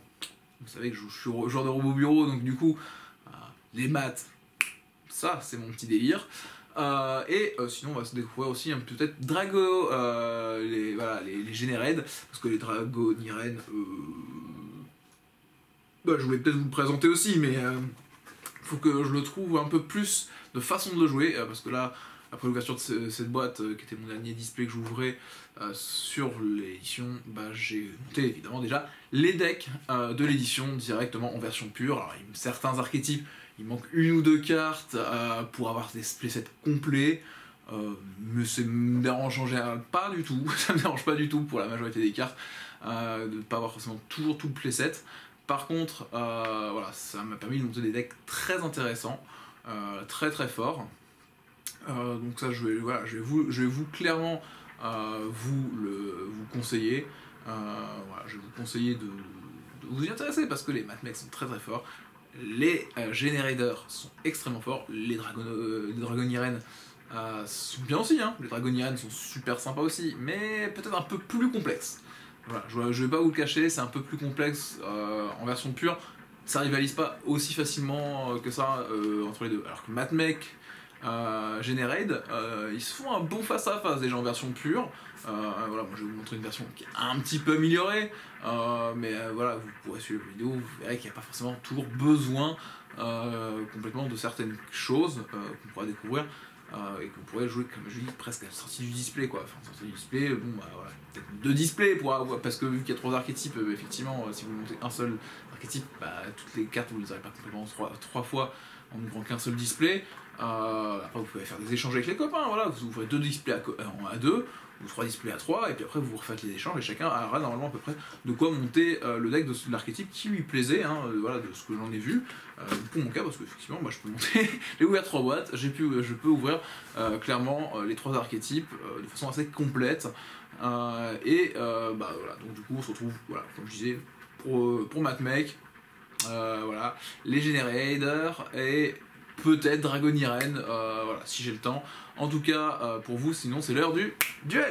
Speaker 1: vous savez que je suis joueur de robot bureau, donc du coup, les maths, ça c'est mon petit délire. Sinon on va se découvrir aussi peut-être Drago, les Genered, parce que les Drago Niren, je voulais peut-être vous le présenter aussi, mais faut que je le trouve un peu plus de façon de le jouer, parce que là, après l'ouverture de cette boîte, qui était mon dernier display que j'ouvrais sur l'édition, j'ai monté évidemment déjà les decks de l'édition directement en version pure. Alors certains archétypes, il manque une ou deux cartes pour avoir des playsets complets, mais ça me dérange en général pas du tout, ça me dérange pas du tout pour la majorité des cartes de ne pas avoir forcément toujours tout le playset. Par contre, ça m'a permis de monter des decks très intéressants, très très forts. Donc ça, je vais vous clairement vous conseiller. Je vais vous conseiller de vous y intéresser parce que les Matmec sont très très forts. Les Generators sont extrêmement forts. Les Dragons Irène sont bien aussi. Les Dragons Irène sont super sympas aussi, mais peut-être un peu plus complexes. Je vais pas vous le cacher, c'est un peu plus complexe en version pure. Ça rivalise pas aussi facilement que ça entre les deux. Alors que Matmec, Generate, ils se font un bon face-à-face déjà en version pure. Moi je vais vous montrer une version qui est un petit peu améliorée, vous pourrez suivre la vidéo, vous verrez qu'il n'y a pas forcément toujours besoin complètement de certaines choses qu'on pourra découvrir et qu'on pourrait jouer, comme je dis, presque à la sortie du display, quoi. Enfin, sortie du display, peut-être deux displays parce que vu qu'il y a trois archétypes, effectivement, si vous montez un seul archétype, toutes les cartes vous les aurez pas complètement trois fois en n'ouvrant qu'un seul display. Après vous pouvez faire des échanges avec les copains, vous ouvrez deux displays à deux, 3 displays à 3, et puis après vous refaites les échanges, et chacun aura normalement à peu près de quoi monter le deck de l'archétype qui lui plaisait, hein, voilà, de ce que j'en ai vu. Pour mon cas, parce qu'effectivement, je peux monter, j'ai ouvert 3 boîtes, je peux ouvrir clairement les 3 archétypes de façon assez complète, voilà, donc du coup on se retrouve, voilà, comme je disais, pour MacMake, voilà, les Generators, et peut-être Dragon Irene, voilà, si j'ai le temps. En tout cas, pour vous, sinon c'est l'heure du duel.